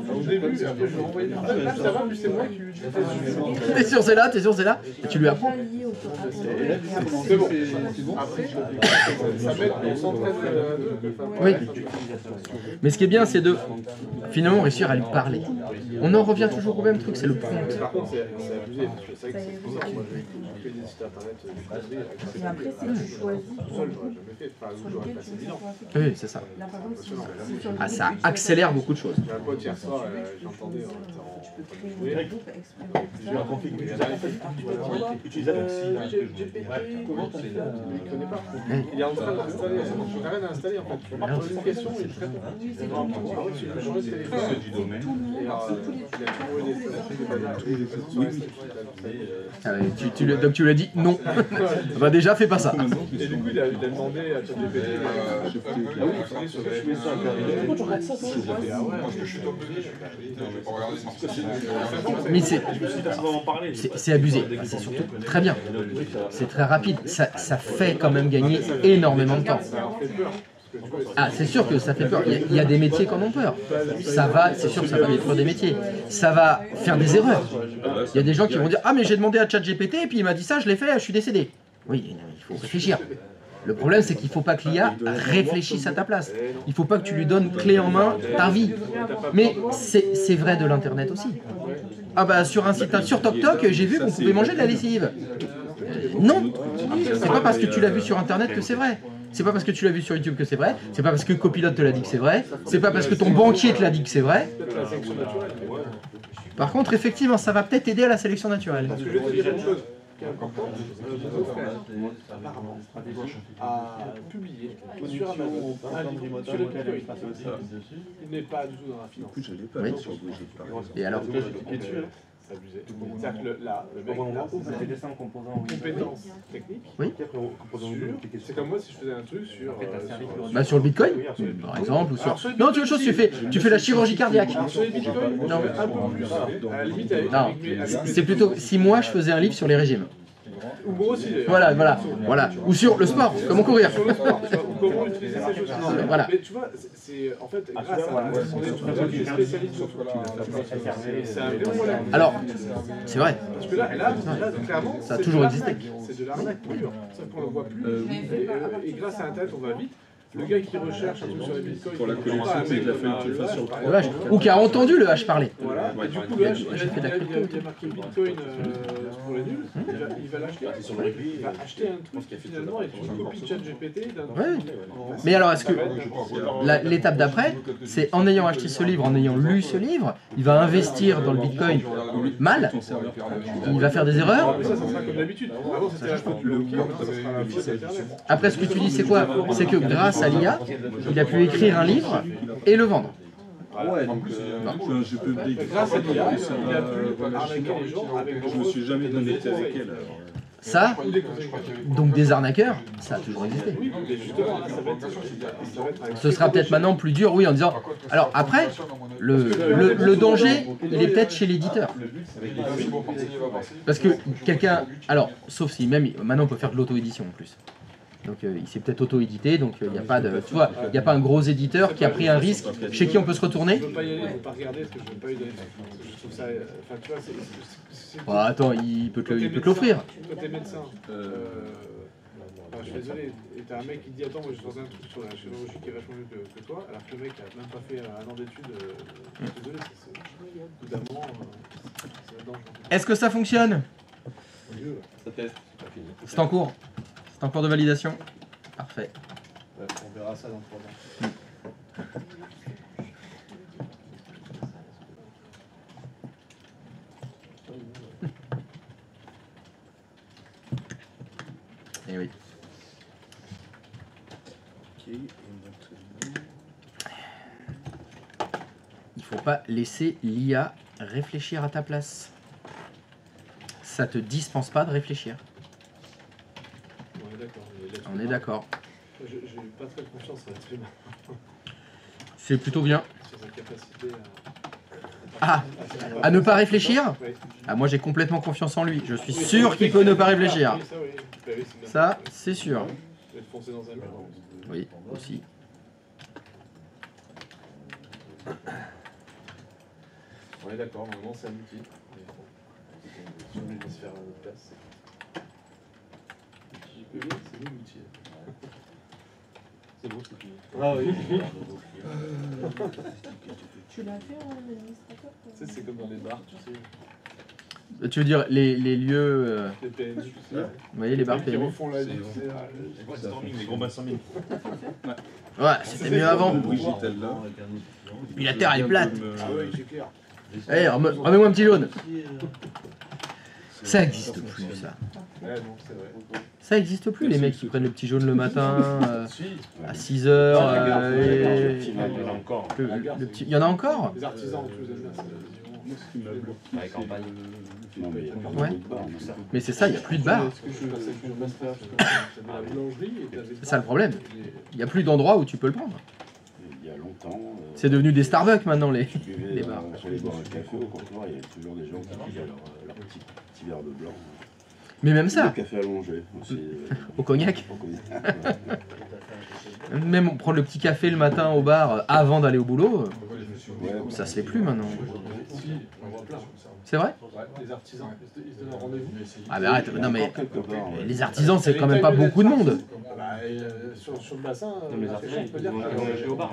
Au début, après je vais envoyer des messages. Ça va, plus c'est moi qui utilise.
T'es sûr c'est là? T'es sûr c'est là? Et tu lui apprends.
C'est bon. Après, ça m'aide pour s'entraîner.
Oui. Mais ce qui est bien, c'est de finalement réussir à lui parler. On en revient toujours au même truc, c'est le prompt.
Par contre, c'est abusé, parce que c'est vrai que c'est bizarre. Moi, je fais des sites internet,
Et après, c'est que tu choisis
tout seul, j'aurais jamais fait. Enfin, j'aurais passé 10 ans.
Oui, c'est ça.
Là, par exemple, si sur le
Ah, ça accélère beaucoup de choses.
J'ai un pote hier soir, j'entendais
tu peux créer un groupe exprimer
j'ai un config
Utilisateur.
comment tu fais? Il connaît pas. Il est en train d'installer, je n'ai rien à installer en fait. Je lui pose une question, il te répond.
Oui, c'est tout.
Ah ouais, tu peux changer de téléphone. Et alors, il a trouvé des stratégies.
Ah ouais, donc tu lui as dit non. Bah déjà, fais pas ça.
Et du coup, il a demandé à ChatGPT.
Mais c'est abusé. C'est surtout très bien. C'est très rapide. Ça fait quand même gagner énormément de temps. Ah, c'est sûr que ça fait peur. Il y a des métiers qui en ont peur. Ça va, c'est sûr que ça va détruire des métiers. Ça va faire des erreurs. Il y a des gens qui vont dire « Ah, mais j'ai demandé à ChatGPT et puis il m'a dit ça, je l'ai fait, je suis décédé. » Oui, il faut réfléchir. Le problème, c'est qu'il ne faut pas que l'IA réfléchisse à ta place. Il ne faut pas que tu lui donnes clé en main ta vie. Mais c'est vrai de l'Internet aussi. Ah bah sur un site, sur TokTok, j'ai vu qu'on pouvait manger de la lessive. Non, c'est pas parce que tu l'as vu sur Internet que c'est vrai. C'est pas parce que tu l'as vu sur YouTube que c'est vrai. C'est pas parce que Copilote te l'a dit que c'est vrai. C'est pas parce que ton banquier te l'a dit que c'est vrai. Par contre, effectivement, ça va peut-être aider à la sélection naturelle.
Parce que je vais te dire une chose qui est importante. Mon frère, apparemment, a publié sur Amazon un livre sur le Bitcoin. Il n'est pas du tout dans la finance.
Oui. Et alors?
C'est abusé. C'est-à-dire que là, le mec, il a compétences techniques.
Oui.
C'est comme moi si je faisais un truc sur...
Bah sur le Bitcoin, par exemple, ou sur... Non, tu veux chose, tu fais la chirurgie cardiaque.
Sur les bitcoins,
Non.
un peu plus. À la limite,
Non, c'est plutôt si moi je faisais un livre sur les régimes.
Ou moi aussi.
Voilà. Ou sur le sport, comment courir.
Sur le sport, tu vois, ou comment utiliser ces choses.
Voilà.
Mais tu vois, c'est en fait grâce à mon étudiant qui est spécialiste sur tout c'est un vrai problème.
Alors, c'est vrai,
Parce que là clairement,
ça a toujours existé.
C'est de l'arnaque pure. C'est qu'on le voit plus. Et grâce à Internet, on va vite. Le gars qui recherche un truc sur les bitcoins,
Pour la collection, mais il a fallu que tu le fasses sur
Le H. Ou qui a entendu le H parler.
Voilà, et du coup, le H, il a marqué bitcoin pour les nuls, il va l'acheter. Il va acheter un truc qui finalement est une copie de ChatGPT d'un
Ouais. Mais alors, est-ce que l'étape d'après, c'est en ayant acheté ce livre, en ayant lu ce livre, il va investir dans le bitcoin mal, il va faire des erreurs.
Mais ça sera comme d'habitude. Avant, c'était la faute du bloqué, maintenant, ça sera la faute d'Internet.
Après, ce que tu dis, c'est quoi? C'est que grâce à l'IA, il a pu écrire un livre et le vendre.
Ouais, donc un GPT
Grâce à l'IA,
ça
il a
va
pu arnaquer les gens avec
Je me suis jamais connecté avec elle.
Ça, donc des arnaqueurs, ça a toujours existé.
Oui, mais justement, ça va être
Ce sera peut-être maintenant plus dur, oui, en disant... Alors après, le danger, il est peut-être chez l'éditeur. Parce que quelqu'un... Alors, sauf si même... Maintenant, on peut faire de l'auto-édition en plus. Donc il s'est peut-être auto-édité, donc il n'y a pas de... Tu vois, il n'y a pas un gros éditeur qui a pris un risque, chez qui on peut se retourner.
Je veux pas y aller, je veux pas regarder parce que je veux pas lui donner. Je trouve ça. Enfin, tu vois, c'est.
Oh, attends, il peut te l'offrir.
Toi, t'es médecin. Enfin, je suis désolé. Et t'as un mec qui dit attends, moi je suis dans un truc sur la chirurgie qui est vachement mieux que toi, alors que le mec a même pas fait un an d'études. Je suis désolé, c'est. Évidemment, c'est dangereux.
Est-ce que ça fonctionne?
Ça teste.
C'est en cours. C'est en cours de validation. Parfait.
On verra ça dans 3 ans.
Eh oui. Il faut pas laisser l'IA réfléchir à ta place. Ça te dispense pas de réfléchir.
On est d'accord.
On est d'accord.
J'ai pas très confiance en l'être humain.
C'est plutôt bien.
Sur sa capacité
À ne pas réfléchir?
Oui.
Ah, moi j'ai complètement confiance en lui. Je suis sûr qu'il peut ne pas réfléchir.
Oui, ça, oui. Bah oui, c'est bien.
Ça, c'est sûr.
Je vais te foncer dans un mur.
Oui, aussi.
On est d'accord, normalement c'est un outil. Mais bon, si on laisse faire à notre place. JPE, c'est nous l'outil. C'est bon, c'est fini. Ah oui.
Tu l'as fait en administrateur?
Tu sais, c'est comme dans les bars, tu sais.
Tu veux dire les lieux...
Les PNJ, tu sais.
vous voyez les bars
Qui
PMU?
refont la vie, tu sais.
Les gros bassins mine.
Ouais, c'était mieux avant.
Brigitte, elle là.
Et puis la terre elle est plate.
Ah oui, c'est clair.
Allez, remets-moi un petit jaune. Ça existe plus ça.
Ouais, non, c'est vrai.
Ça existe plus les mecs qui prennent le petit jaune le matin
Si,
à 6h.
Il y en a encore.
Il y en a encore?
les artisans, tu les aimes bien,
La campagne.
Non, mais il y a
Ouais. Mais c'est ça, il n'y a plus de bar.
c'est la boulangerie et t'avais
C'est ça le problème. Il n'y a plus d'endroit où tu peux le prendre.
Il y a longtemps.
C'est devenu des Starbucks maintenant les...
Tu buvais
les bars.
pour aller boire un café au comptoir, il y avait toujours des gens qui buvaient leur petit verre de blanc.
Mais même
Le
ça,
café allongé aussi.
au cognac.
Au cognac.
Même prendre le petit café le matin au bar avant d'aller au boulot,
Ouais,
ça se fait plus maintenant.
Si, on voit plein.
C'est vrai?
Ouais, les artisans, ils se donnent un rendez-vous.
Ah mais arrête, non mais...
quelque part, ouais.
Les artisans c'est quand même pas beaucoup de monde.
Bah, sur le bassin,
Non, mais les artisans,
on peut dire
ils vont acheter au bar.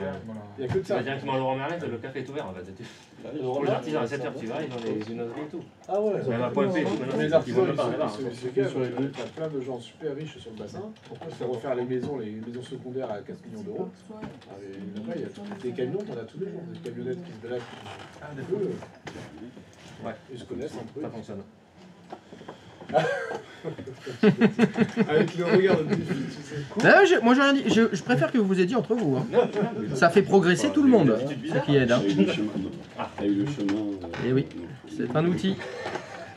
il n'y a que de
Tu
ça.
vas directement à Laurent Merlin, le café est ouvert en fait. Pour les artisans, à 7h, tu vas, ils ont des unoseries et tout.
Ah ouais.
Même à Point P,
Mais les
ils
artisans,
vont même pas là.
il y a plein de gens super riches sur le bassin. Ils font refaire les maisons secondaires à 4 millions d'euros. Ah, mais après, il y a des camions, on a tous les jours, des camionnettes qui se baladent.
Ouais.
Ils se connaissent entre eux.
Ça fonctionne.
Avec le regard de défi, tu sais.
Non, moi j'ai rien dit, je préfère que vous vous aidiez entre vous. Hein. Ça fait progresser tout le monde, ce qui aide. Hein.
Il y a eu le chemin. Il y a eu le chemin.
Et oui, c'est un outil.
Là,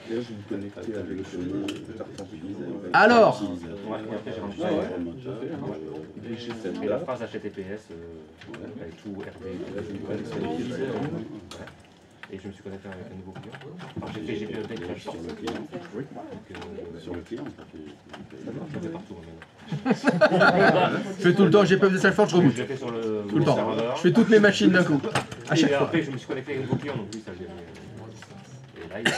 je vais me connecter avec le chemin
Alors,
Ouais, et après j'ai rempli
Brigitte, elle
et la
là.
phrase HTTPS avec tout RP. Et je me suis connecté avec un nouveau client. Alors j'ai fait GPE de crash
sur le client. Sur le client.
je fais partout maintenant.
je fais tout le temps, j'ai pas de Salford, je
Je
reboot.
l'ai fait sur le
Tout le temps.
serveur.
Je fais toutes mes machines d'un coup. À
Et
chaque fois.
après je me suis connecté avec un nouveau client, donc lui ça j'ai. Et là il y a.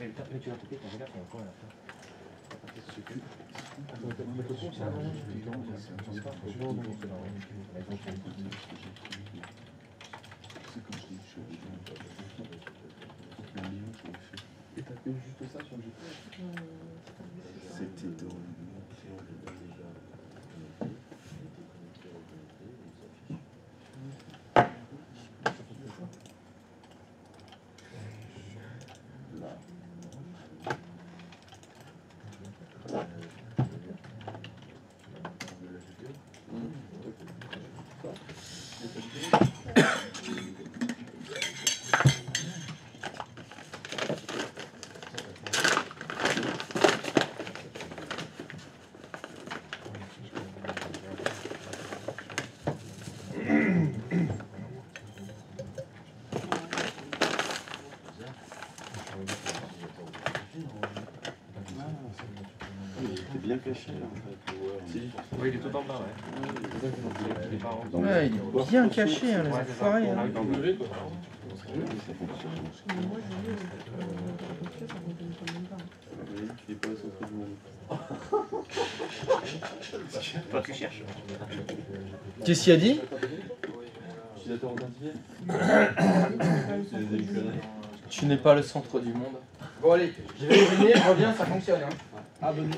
Mais tu vas taper ton regard sur le point à la fin.
Et t'as fait juste ça sur le GPS? C'était drôle. Bien caché en fait.
Oui, il est tout en bas, ouais. Il est pas en haut.
Ouais, il est bien caché, hein, les enfoirés. Hein.
Il est pas au centre du monde.
Toi, tu cherches.
Qu'est-ce qu'il a dit?
Utilisateur identifié.
Tu n'es pas le centre du monde. Bon allez, je vais revenir, je reviens, ça fonctionne. Hein. Abonné.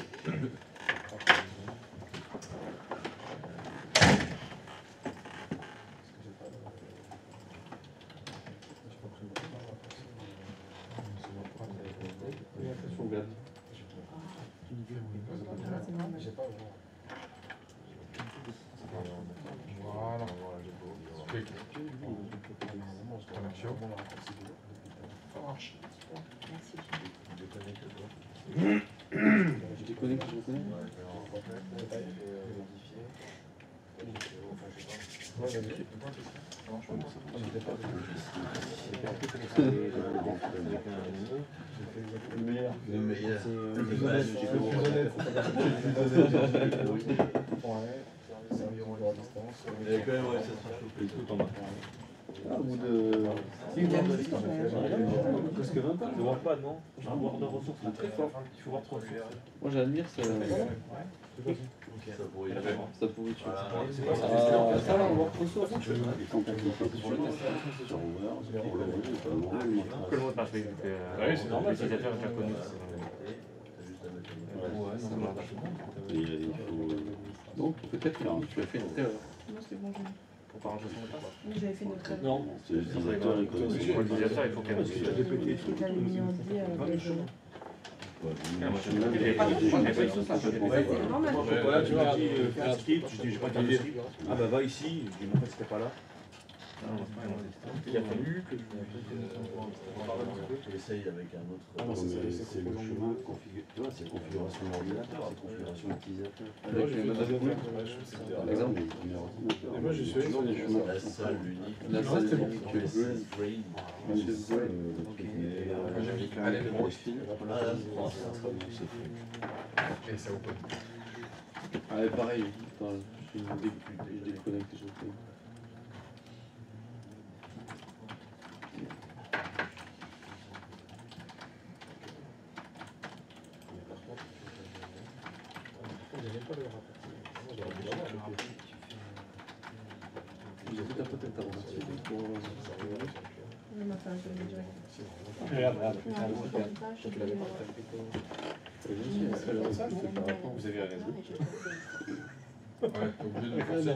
Voilà. Ça marche.
Je déconnecte, je reconnais. Le meilleur.
Le meilleur. Il y a quand même réussi à se faire choper tout en bas.
Au bout de... Presque 20 ans.
Je vois pas, non. Je vais voir de ressources très fort. Il faut voir trop.
Moi j'admire ça. Ça pourrait tuer. Ça va, on va ressources.
Que le mot de passe, oui.
Oui, c'est normal.
L'utilisateur est déjà connu.
Donc peut-être que tu as fait une erreur.
Non, c'est bon,
Pour pas ranger son mot de passe.
j'avais fait notre erreur.
Non, c'est l'utilisateur et
Pour l'utilisateur, il faut qu'elle
Et j'avais mis en D à Benjamin. C'est normal.
Voilà, tu vois.
Un script, je dis, j'ai pas de script. Ah bah va ici, je dis, en fait, c'était pas là.
Il a fallu que
Tu essayes avec un autre.
C'est le chemin configuration. Tu vois, c'est configuration de l'ordinateur, c'est configuration utilisateur.
Moi, j'ai fait
Par exemple, les premiers ordinateurs.
Et moi, je suis
toujours des chemins.
La seule, l'unique.
La seule
c'était bon.
unique que
C'est Brain.
Allez, le gros.
Et ça open.
Ah, pareil, je déconnecte, je fais. J'ai tout à fait peut-être avant
Le matin, je l'ai direct.
Vous avez raison. Ouais, t'es obligé de faire ça.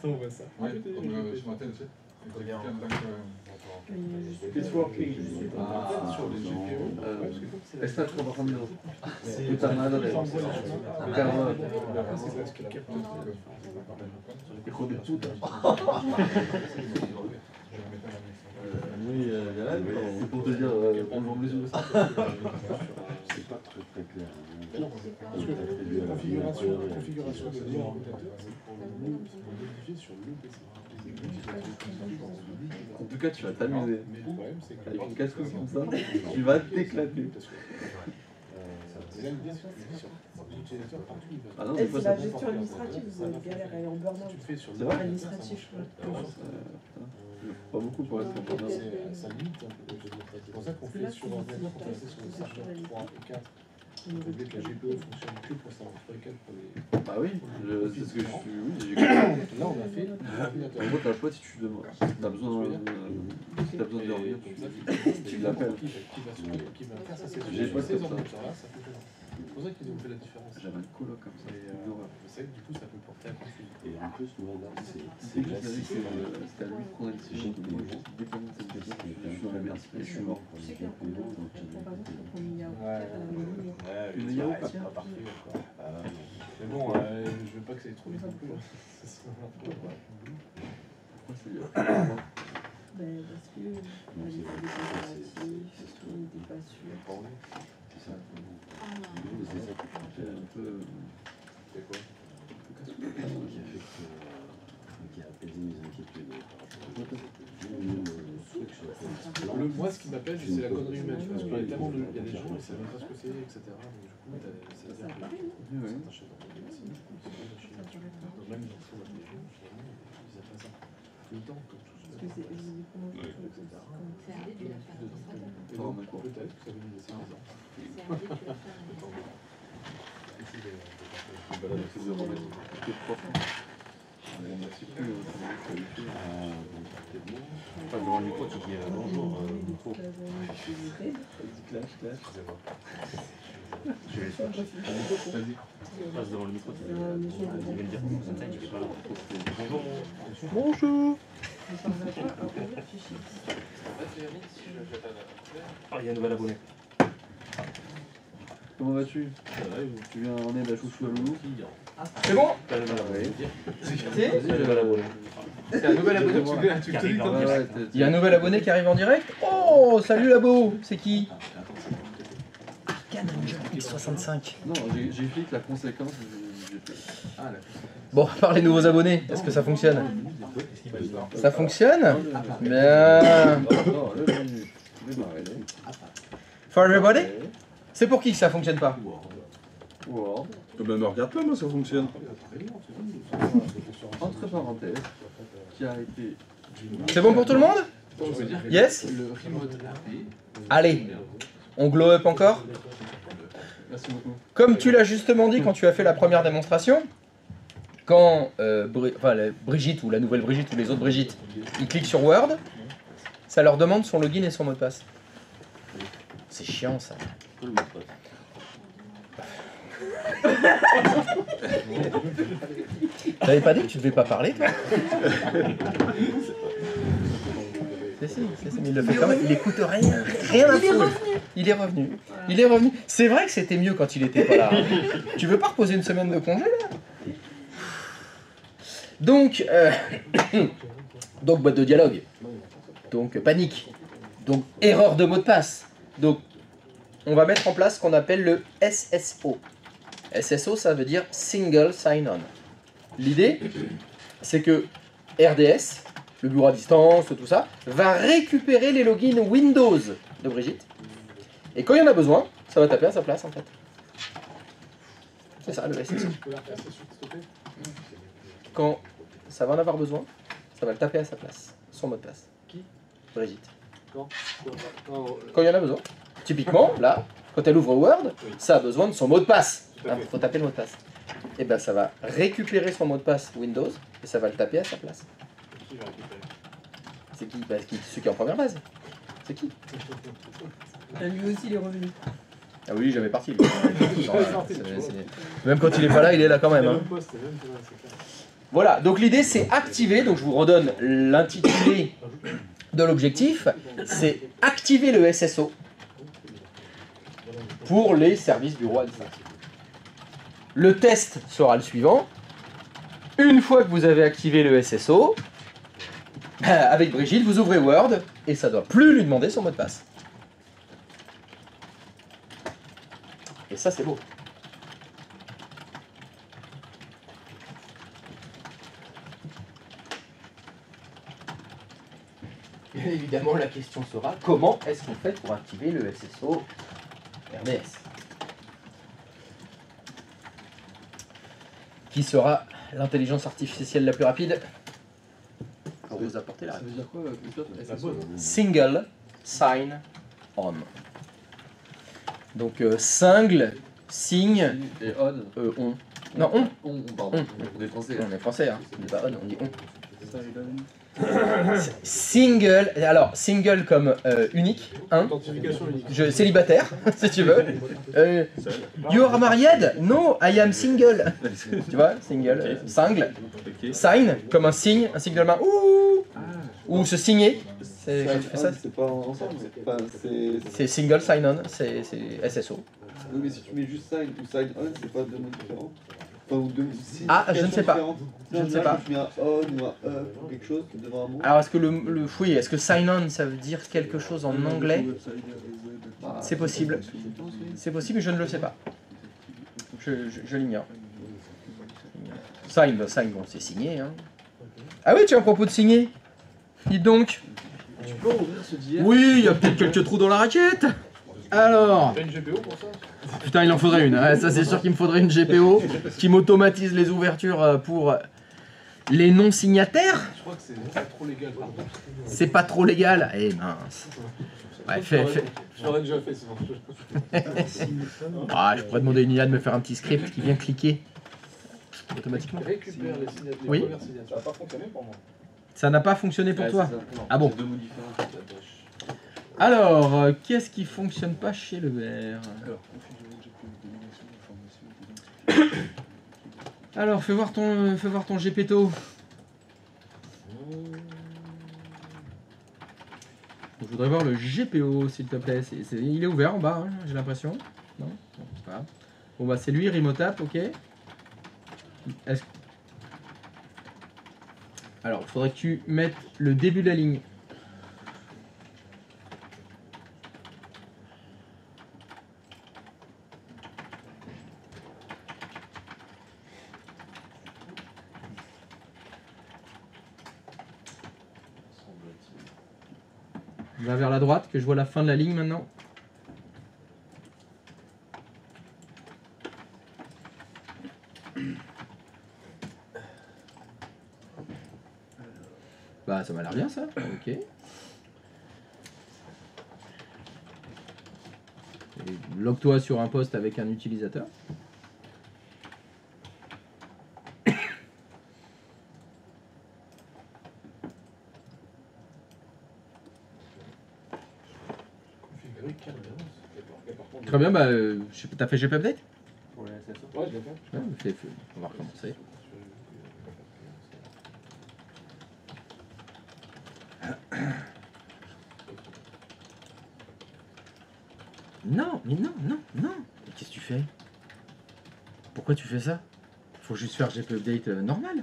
On voit ça. Ouais, comme ce matin, tu sais.
It's working.
Sur les GPU.
È stato trabajando puta madre. Hijo de puta.
Oui, Yann,
C'est pour te dire, bonjour monsieur.
C'est pas très clair.
Parce que la configuration de l'ordinateur, c'est pour le modifier sur le PC.
En tout cas, tu vas t'amuser.
Mais le problème, c'est que.
Avec une casse-couille comme ça, tu vas t'éclater.
Parce que. Il aime bien cette position. utilisateurs partout.
Ah non,
Et
des fois
c'est
ça
la gestion administrative, vous avez galère, elle est en burn-out.
Tu le fais sur
C'est vrai
Administratif,
pas beaucoup pour être important.
ça limite un peu. C'est pour ça qu'on fait sur ordinateur, on fait sur les serveurs 3 et 4. On veut que la GPO fonctionne que pour serveur 3 et 4 pour les.
Bah oui, c'est ce que je suis. Oui, j'ai
Là, on a fait l'ordinateur.
En gros, t'as le choix si tu demandes. T'as besoin de revenir, tu l'appelles.
Qui va faire ça, c'est
J'ai pas
ces
fait ça.
ordinateurs-là, ça fonctionne. C'est pour ça qu'ils ont fait la différence.
J'avais un coloc comme ça.
Je sais que du coup, ça peut porter à confusion.
Et en plus, moi, là, c'est
C'est
classique.
c'était à lui de prendre une décision. J'ai dépendant de cette décision. Je suis dans la merde et je suis mort.
Tu sais qu'il y a un problème, par exemple, quand on y a
Une yaourt, pas
parfait, quoi. Mais bon, je veux pas que ça aille trop vite non plus.
Pourquoi c'est
ben, parce que on avait pas des comparatifs, on n'était pas sûr.
C'est ça.
un peu.
C'est quoi?
Qui a apaisé mes inquiétudes
Moi, ce qui m'appelle, c'est la connerie humaine. Parce qu'il y a tellement de. Il y a des gens, ils savent même pas ce que c'est, etc. Donc, du coup, ça veut dire que certains chefs d'entreprise, même dans ce qu'on appelle les gens, finalement, ils appellent ça tout le temps.
Parce que c'est comment je trouve que ça.
Et donc, peut-être que ça veut nous laisser des ans.
C'est de remettre tout propre. On remercie plus qualifié.
Pas devant le micro, tu dis bonjour.
Clash.
Je vais passe devant le micro, tu viens de dire comme ça, tu fais pas là. Bonjour.
Bonjour.
Ah, il y a un nouvel abonné.
Comment vas-tu? Tu viens en aide à Chouchou à Loulou?
C'est bon?
T'as le nouvel abonné.
C'est
Le nouvel abonné.
C'est un nouvel abonné.
Tu te dis comme ça.
Il y a un nouvel abonné qui arrive en direct. Oh, salut Labo. C'est qui? Arcananger X65.
Non, j'explique la conséquence.
Bon, par les nouveaux abonnés, est-ce que ça fonctionne? Ça fonctionne? Bien.
Non, le menu.
For everybody? C'est pour qui que ça fonctionne pas?
Wow.
Ben me regarde pas, moi ça fonctionne.
Entre parenthèses, qui a été.
C'est bon pour tout le monde? Yes? Allez, on glow up encore?
Merci beaucoup.
Comme tu l'as justement dit quand tu as fait la première démonstration, quand Brigitte ou la nouvelle Brigitte ou les autres Brigitte, ils cliquent sur Word, ça leur demande son login et son mot de passe. C'est chiant ça. T'avais pas dit que tu devais pas parler, toi? Si, mais il le fait quand même. Il écoute rien à foutre. Il est revenu. C'est vrai que c'était mieux quand il était pas là. Tu veux pas reposer une semaine de congé là? Donc, donc boîte de dialogue. Donc panique. Donc erreur de mot de passe. Donc on va mettre en place ce qu'on appelle le SSO. SSO, ça veut dire Single Sign-On. L'idée, c'est que RDS, le bureau à distance, tout ça, va récupérer les logins Windows de Brigitte. Et quand il y en a besoin, ça va taper à sa place en fait. C'est ça le SSO. Quand ça va en avoir besoin, ça va le taper à sa place, son mot de passe.
Qui?
Brigitte.
Quand
Quand il y en a besoin. Typiquement, là, quand elle ouvre Word, ça a besoin de son mot de passe. Il faut taper le mot de passe. Et bien ça va récupérer son mot de passe Windows et ça va le taper à sa place.
Qui va récupérer?
C'est qui? Bah, celui qui est en première base. C'est qui?
Lui aussi, il est revenu.
Ah oui, jamais parti. Lui. Même quand il est pas là, il est là quand même. Hein. Voilà, donc l'idée c'est activer, donc je vous redonne l'intitulé de l'objectif, c'est activer le SSO pour les services bureau administratifs. Le test sera le suivant. Une fois que vous avez activé le SSO, avec Brigitte, vous ouvrez Word et ça ne doit plus lui demander son mot de passe. Et ça, c'est beau. Bien évidemment, la question sera comment est-ce qu'on fait pour activer le SSO RDS? qui sera l'intelligence artificielle la plus rapide pour vous apporter la
Ça
réponse.
veut dire quoi, Christophe?
Single sign on. Donc single, signe,
Et on.
on. Non, on.
Pardon. On est français.
On est français, hein. On dit pas on, on dit on. Single, alors single comme unique, un.
Authentification unique.
Célibataire, si tu veux. You are married? No, I am single. Tu vois, single, single.
Ok.
Sign, comme un signe de main. Ouh. Ou se signer. C'est quand tu fais ça.
C'est pas ensemble, c'est...
C'est single sign on, c'est SSO.
Oui, mais si tu mets juste sign ou sign on, c'est pas deux mots différents. Enfin, ou deux
Ah, je ne sais pas. Je ne sais pas.
Tu mets un on ou un up ou quelque chose devant un mot.
Alors est-ce que oui, est-ce que sign on ça veut dire quelque chose en anglais? C'est possible. C'est possible, mais je ne le sais pas. Je l'ignore. Sign, bon, c'est signé. Hein. Ah oui, tu as un propos de signer. Dis donc.
Tu peux ouvrir ce JR?
Oui, il y a peut-être quelques trous dans la raquette. Alors.
T'as une GPO pour ça?
Putain, il en faudrait une. Ouais, ça, c'est sûr qu'il me faudrait une GPO qui m'automatise les ouvertures pour les non-signataires.
Je crois que c'est pas trop légal, pardon.
C'est pas trop légal. Eh mince. Ouais, fais.
Je l'aurais déjà fait, sinon.
Ah, je pourrais demander à une IA de me faire un petit script qui vient cliquer automatiquement.
Récupère les signatures, les
Oui.
premières signatures. Ça n'a pas fonctionné pour moi.
Ça n'a pas fonctionné pour toi. Ah bon.
C'est deux mots différents.
Alors, qu'est-ce qui fonctionne pas chez le vert?
Alors, configurer le GPU de domination, information.
Alors, fais voir ton GPTO. Je voudrais voir le GPO, s'il te plaît. Il est ouvert en bas, hein, j'ai l'impression. Non, bon, c'est pas grave. Bon bah c'est lui, Remotap, ok. Alors, il faudrait que tu mettes le début de la ligne. Va vers la droite, que je vois la fin de la ligne maintenant. Bah ça m'a l'air bien ça, ok. Et log-toi sur un poste avec un utilisateur. Très bien, bah t'as fait GP Update?
Pour les SSO.
Ouais, je l'ai fait.
Ouais, on va recommencer. Non, mais non. Qu'est-ce que tu fais? Pourquoi tu fais ça? Faut juste faire GP Update normal.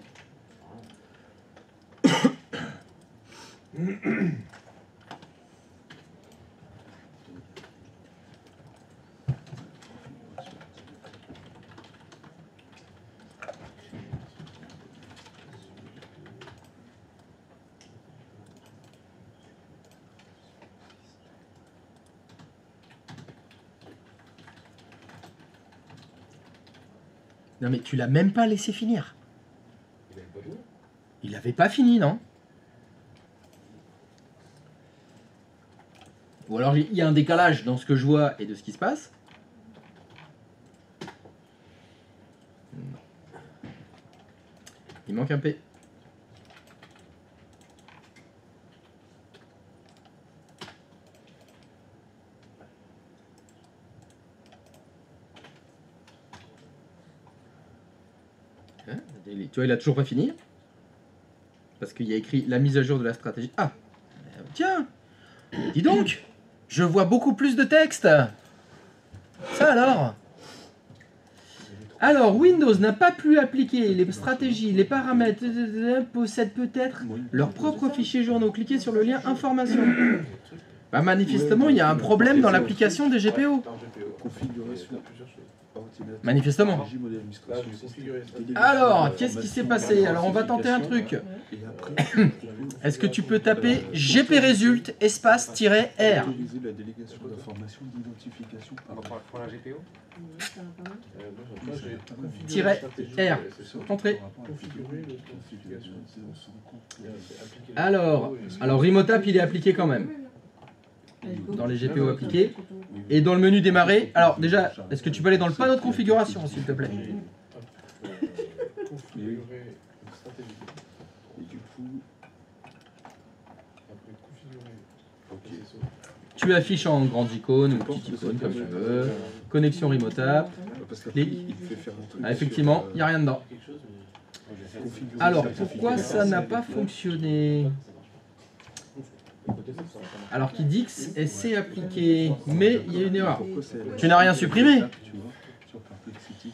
Non mais tu l'as même pas laissé finir. Il avait pas fini, non? Ou alors il y a un décalage dans ce que je vois et de ce qui se passe. Non. Il manque un P. Tu vois, il a toujours pas fini. Parce qu'il y a écrit la mise à jour de la stratégie. Ah, tiens, dis donc, je vois beaucoup plus de texte. Ça alors? Alors, Windows n'a pas pu appliquer les stratégies, les paramètres, possèdent peut-être leurs propres fichiers journaux. Cliquez sur le lien information. Bah, manifestement, il y a un problème dans l'application des GPO.
Configuration.
Manifestement. Alors, qu'est-ce qui s'est passé? Alors, on va tenter un truc.
Et après,
Est-ce que tu peux taper gpresult espace-r
Utiliser la délégation d'information d'identification par
Pour la GPO.
-r. Entrée. Alors Remotap il est appliqué quand même. Dans les GPO appliqués. Et dans le menu démarrer, alors déjà, est-ce que tu peux aller dans le panneau de configuration s'il te plaît?
Configurer une stratégie.
Et du coup,
Après configurer.
Tu affiches en grande icône ou petite icône comme tu veux. Connexion Remotap.
parce qu'après,
Les-
il fait faire un truc.
Ah, effectivement,
sur,
il n'y a rien dedans.
configurer
Alors
le
pourquoi
certificat,
ça n'a
c'est
pas
des-
fonctionné? Alors qu'il dit que c'est appliqué, mais il y a une erreur.
Pourquoi c'est-
Tu n'as rien supprimé?
Tu vois, sur Perplexity.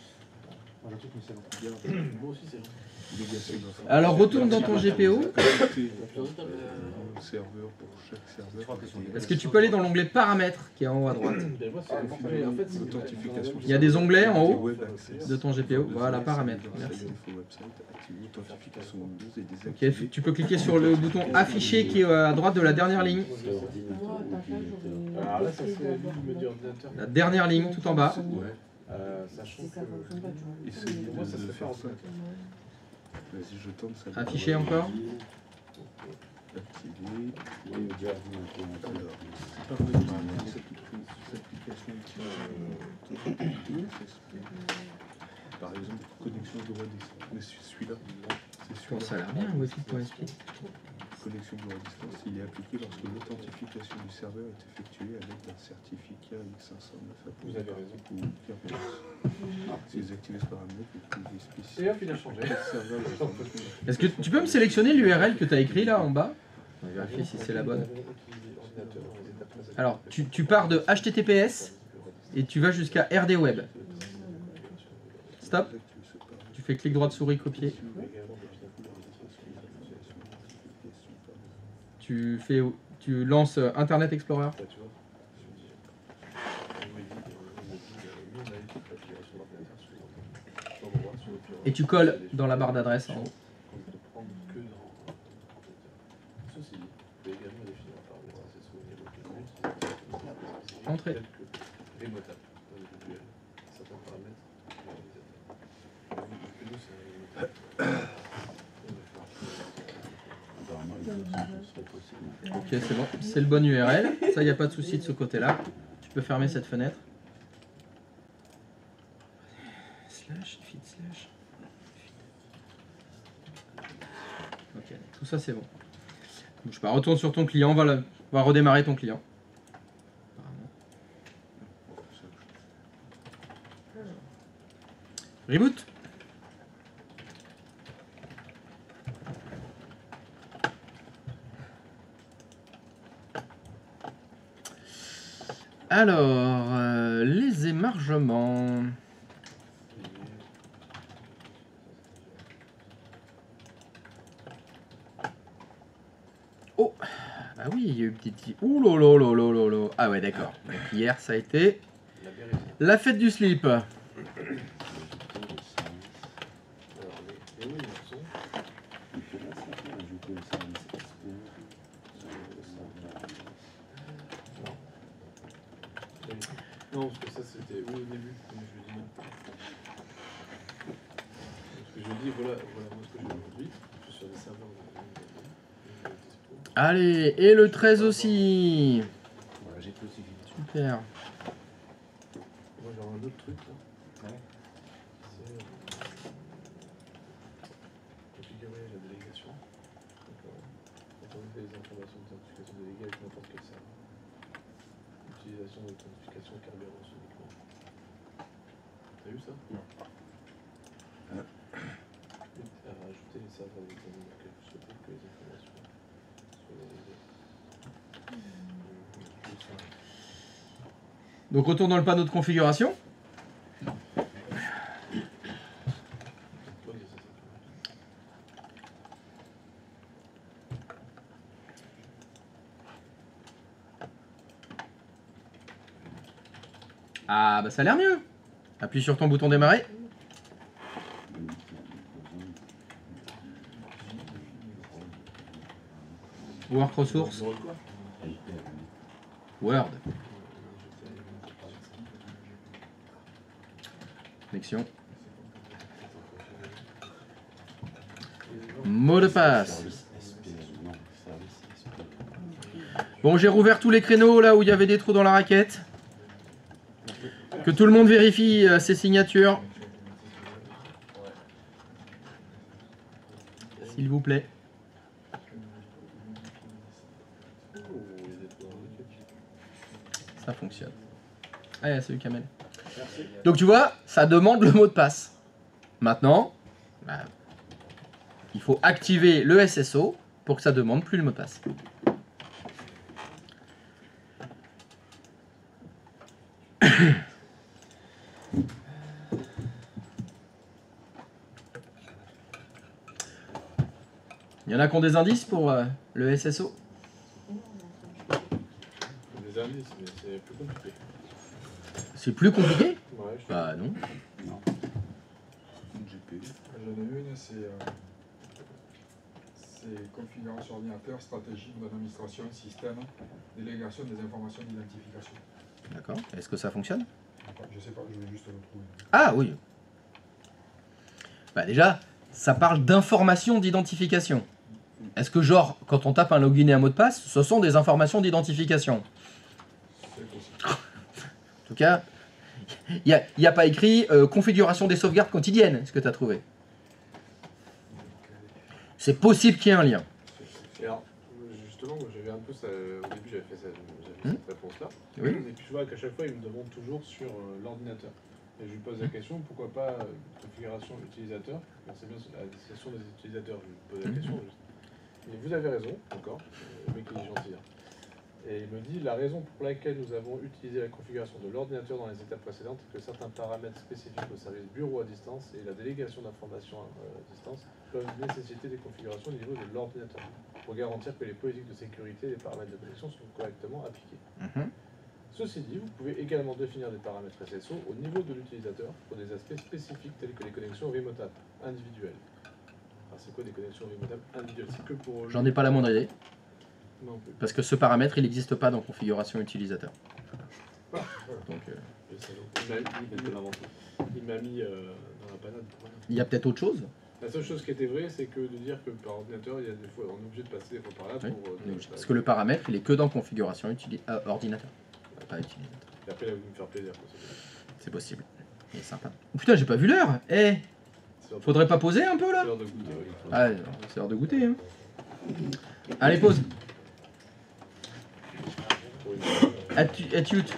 Délégation d'information.
Alors retourne dans ton GPO.
Serveur pour chaque serveur.
Est-ce que tu peux aller dans l'onglet paramètres qui est en haut à droite?
Authentification.
Il y a des onglets en haut
Web access.
de ton GPO. Voilà, paramètres. Merci.
Website, activer authentification Windows et
Ok,
désactiver.
tu peux cliquer sur le bouton afficher qui est à droite de la dernière ligne.
Alors là, ça serait lui me dit ordinateur.
La dernière ligne tout en bas.
Sachant que.
Essayez
Pour moi, ça
de
serait
faire
pas
ça. Vas-y, je tente ça.
Afficher encore.
Activer. Alors, c'est pas vraiment cette application par exemple, connexion droit distance. Mais celui-là, c'est
Bon,
celui-là.
ça a l'air bien, Wi-Fi.sp.
Connexion droit distance, il est appliqué lorsque l'authentification du serveur est effectuée à l'aide d'un certificat X509
Vous avez raison.
ou Kerberos. Si vous activez ce paramètre, vous pouvez spécifier.
Et hop, il a changé.
Est-ce que tu peux me sélectionner l'URL que tu as écrit là en bas? On va vérifier si c'est la bonne. Alors, tu pars de HTTPS et tu vas jusqu'à RD Web. Stop. Tu fais clic droit de souris, copier. Tu lances Internet Explorer. Et tu colles dans la barre d'adresse en haut. Entrée. Ok, c'est bon. C'est le bon URL. Ça, il n'y a pas de souci de ce côté-là. Tu peux fermer cette fenêtre. Slash, feed, slash. Ok, tout ça, c'est bon. Bouge pas. Retourne sur ton client. On va redémarrer ton client. Reboot. Alors, les émargements. Oh, bah oui, il y a eu petit. Ouh là là là là là là. Ah ouais, d'accord. Donc hier, ça a été la fête du slip.
Non, parce que ça c'était au début, comme je dis non. Parce que je dis, voilà moi ce que j'ai aujourd'hui, je suis sur des serveurs de dispo.
Allez, et le 13 aussi. Super.
Moi j'ai un autre truc là. C'est configurer la délégation. Autoriser les informations d'authentification déléguées avec n'importe quel serveur. Utilisation d'authentification Kerberos uniquement. T'as vu ça? Non. Rajouter les serveurs électroniques dans lesquels vous souhaitez que les informations soient réalisées.
Donc retourne dans le panneau de configuration. Ah bah ça a l'air mieux. Appuie sur ton bouton démarrer. Work ressources. Word. Connexion. Mot de passe. Bon, j'ai rouvert tous les créneaux là où il y avait des trous dans la raquette. Que tout le monde vérifie ses signatures. S'il vous plaît. Ça fonctionne. Allez, salut Kamel. Donc tu vois, ça demande le mot de passe. Maintenant, bah, il faut activer le SSO pour que ça demande plus le mot de passe. Il y en a qui ont des indices pour le SSO?
Des indices, mais c'est plus compliqué.
C'est plus compliqué?
Ouais,
Bah non.
J'en ai une, c'est configuration ordinateur, stratégie de l'administration, système, délégation des informations d'identification.
D'accord. Est-ce que ça fonctionne?
Je sais pas, je voulais juste le trouver.
Ah oui. Bah déjà, ça parle d'informations d'identification. Est-ce que genre, quand on tape un login et un mot de passe, ce sont des informations d'identification? En tout cas, il n'y a pas écrit configuration des sauvegardes quotidiennes, ce que tu as trouvé. C'est possible qu'il y ait un lien.
Et alors, justement, moi, j'avais un peu ça, au début j'avais fait cette réponse-là.
Oui.
Et puis je vois qu'à chaque fois il me demande toujours sur l'ordinateur. Et je lui pose la question, pourquoi pas configuration utilisateur? C'est bien la destination des utilisateurs, je lui pose la question. Et vous avez raison, d'accord, le mec il est gentil. Hein. Et il me dit, la raison pour laquelle nous avons utilisé la configuration de l'ordinateur dans les étapes précédentes est que certains paramètres spécifiques au service bureau à distance et la délégation d'informations à distance peuvent nécessiter des configurations au niveau de l'ordinateur pour garantir que les politiques de sécurité et les paramètres de connexion sont correctement appliqués. Ceci dit, vous pouvez également définir des paramètres SSO au niveau de l'utilisateur pour des aspects spécifiques tels que les connexions remotables individuelles. Alors c'est quoi des connexions remotables individuelles? C'est que pour...
J'en ai pas la moindre idée.
Non plus.
Parce que ce paramètre, il n'existe pas dans configuration utilisateur.
Ah,
Donc,
il m'a mis dans la panade pour rien.
il y a peut-être autre chose.
La seule chose qui était vraie, c'est que de dire que par ordinateur, il y a des fois, on est obligé de passer des fois par là
Oui,
pour...
on est obligé. Parce que le paramètre, il est que dans configuration ordinateur. Pas utilisateur.
Et après, il a voulu me faire plaisir.
C'est possible. Il est sympa. Oh, putain, j'ai pas vu l'heure. Eh, faudrait pas poser un peu là?
C'est l'heure de goûter, oui.
Ah, c'est l'heure de goûter. Hein. Allez, pause. Attitude.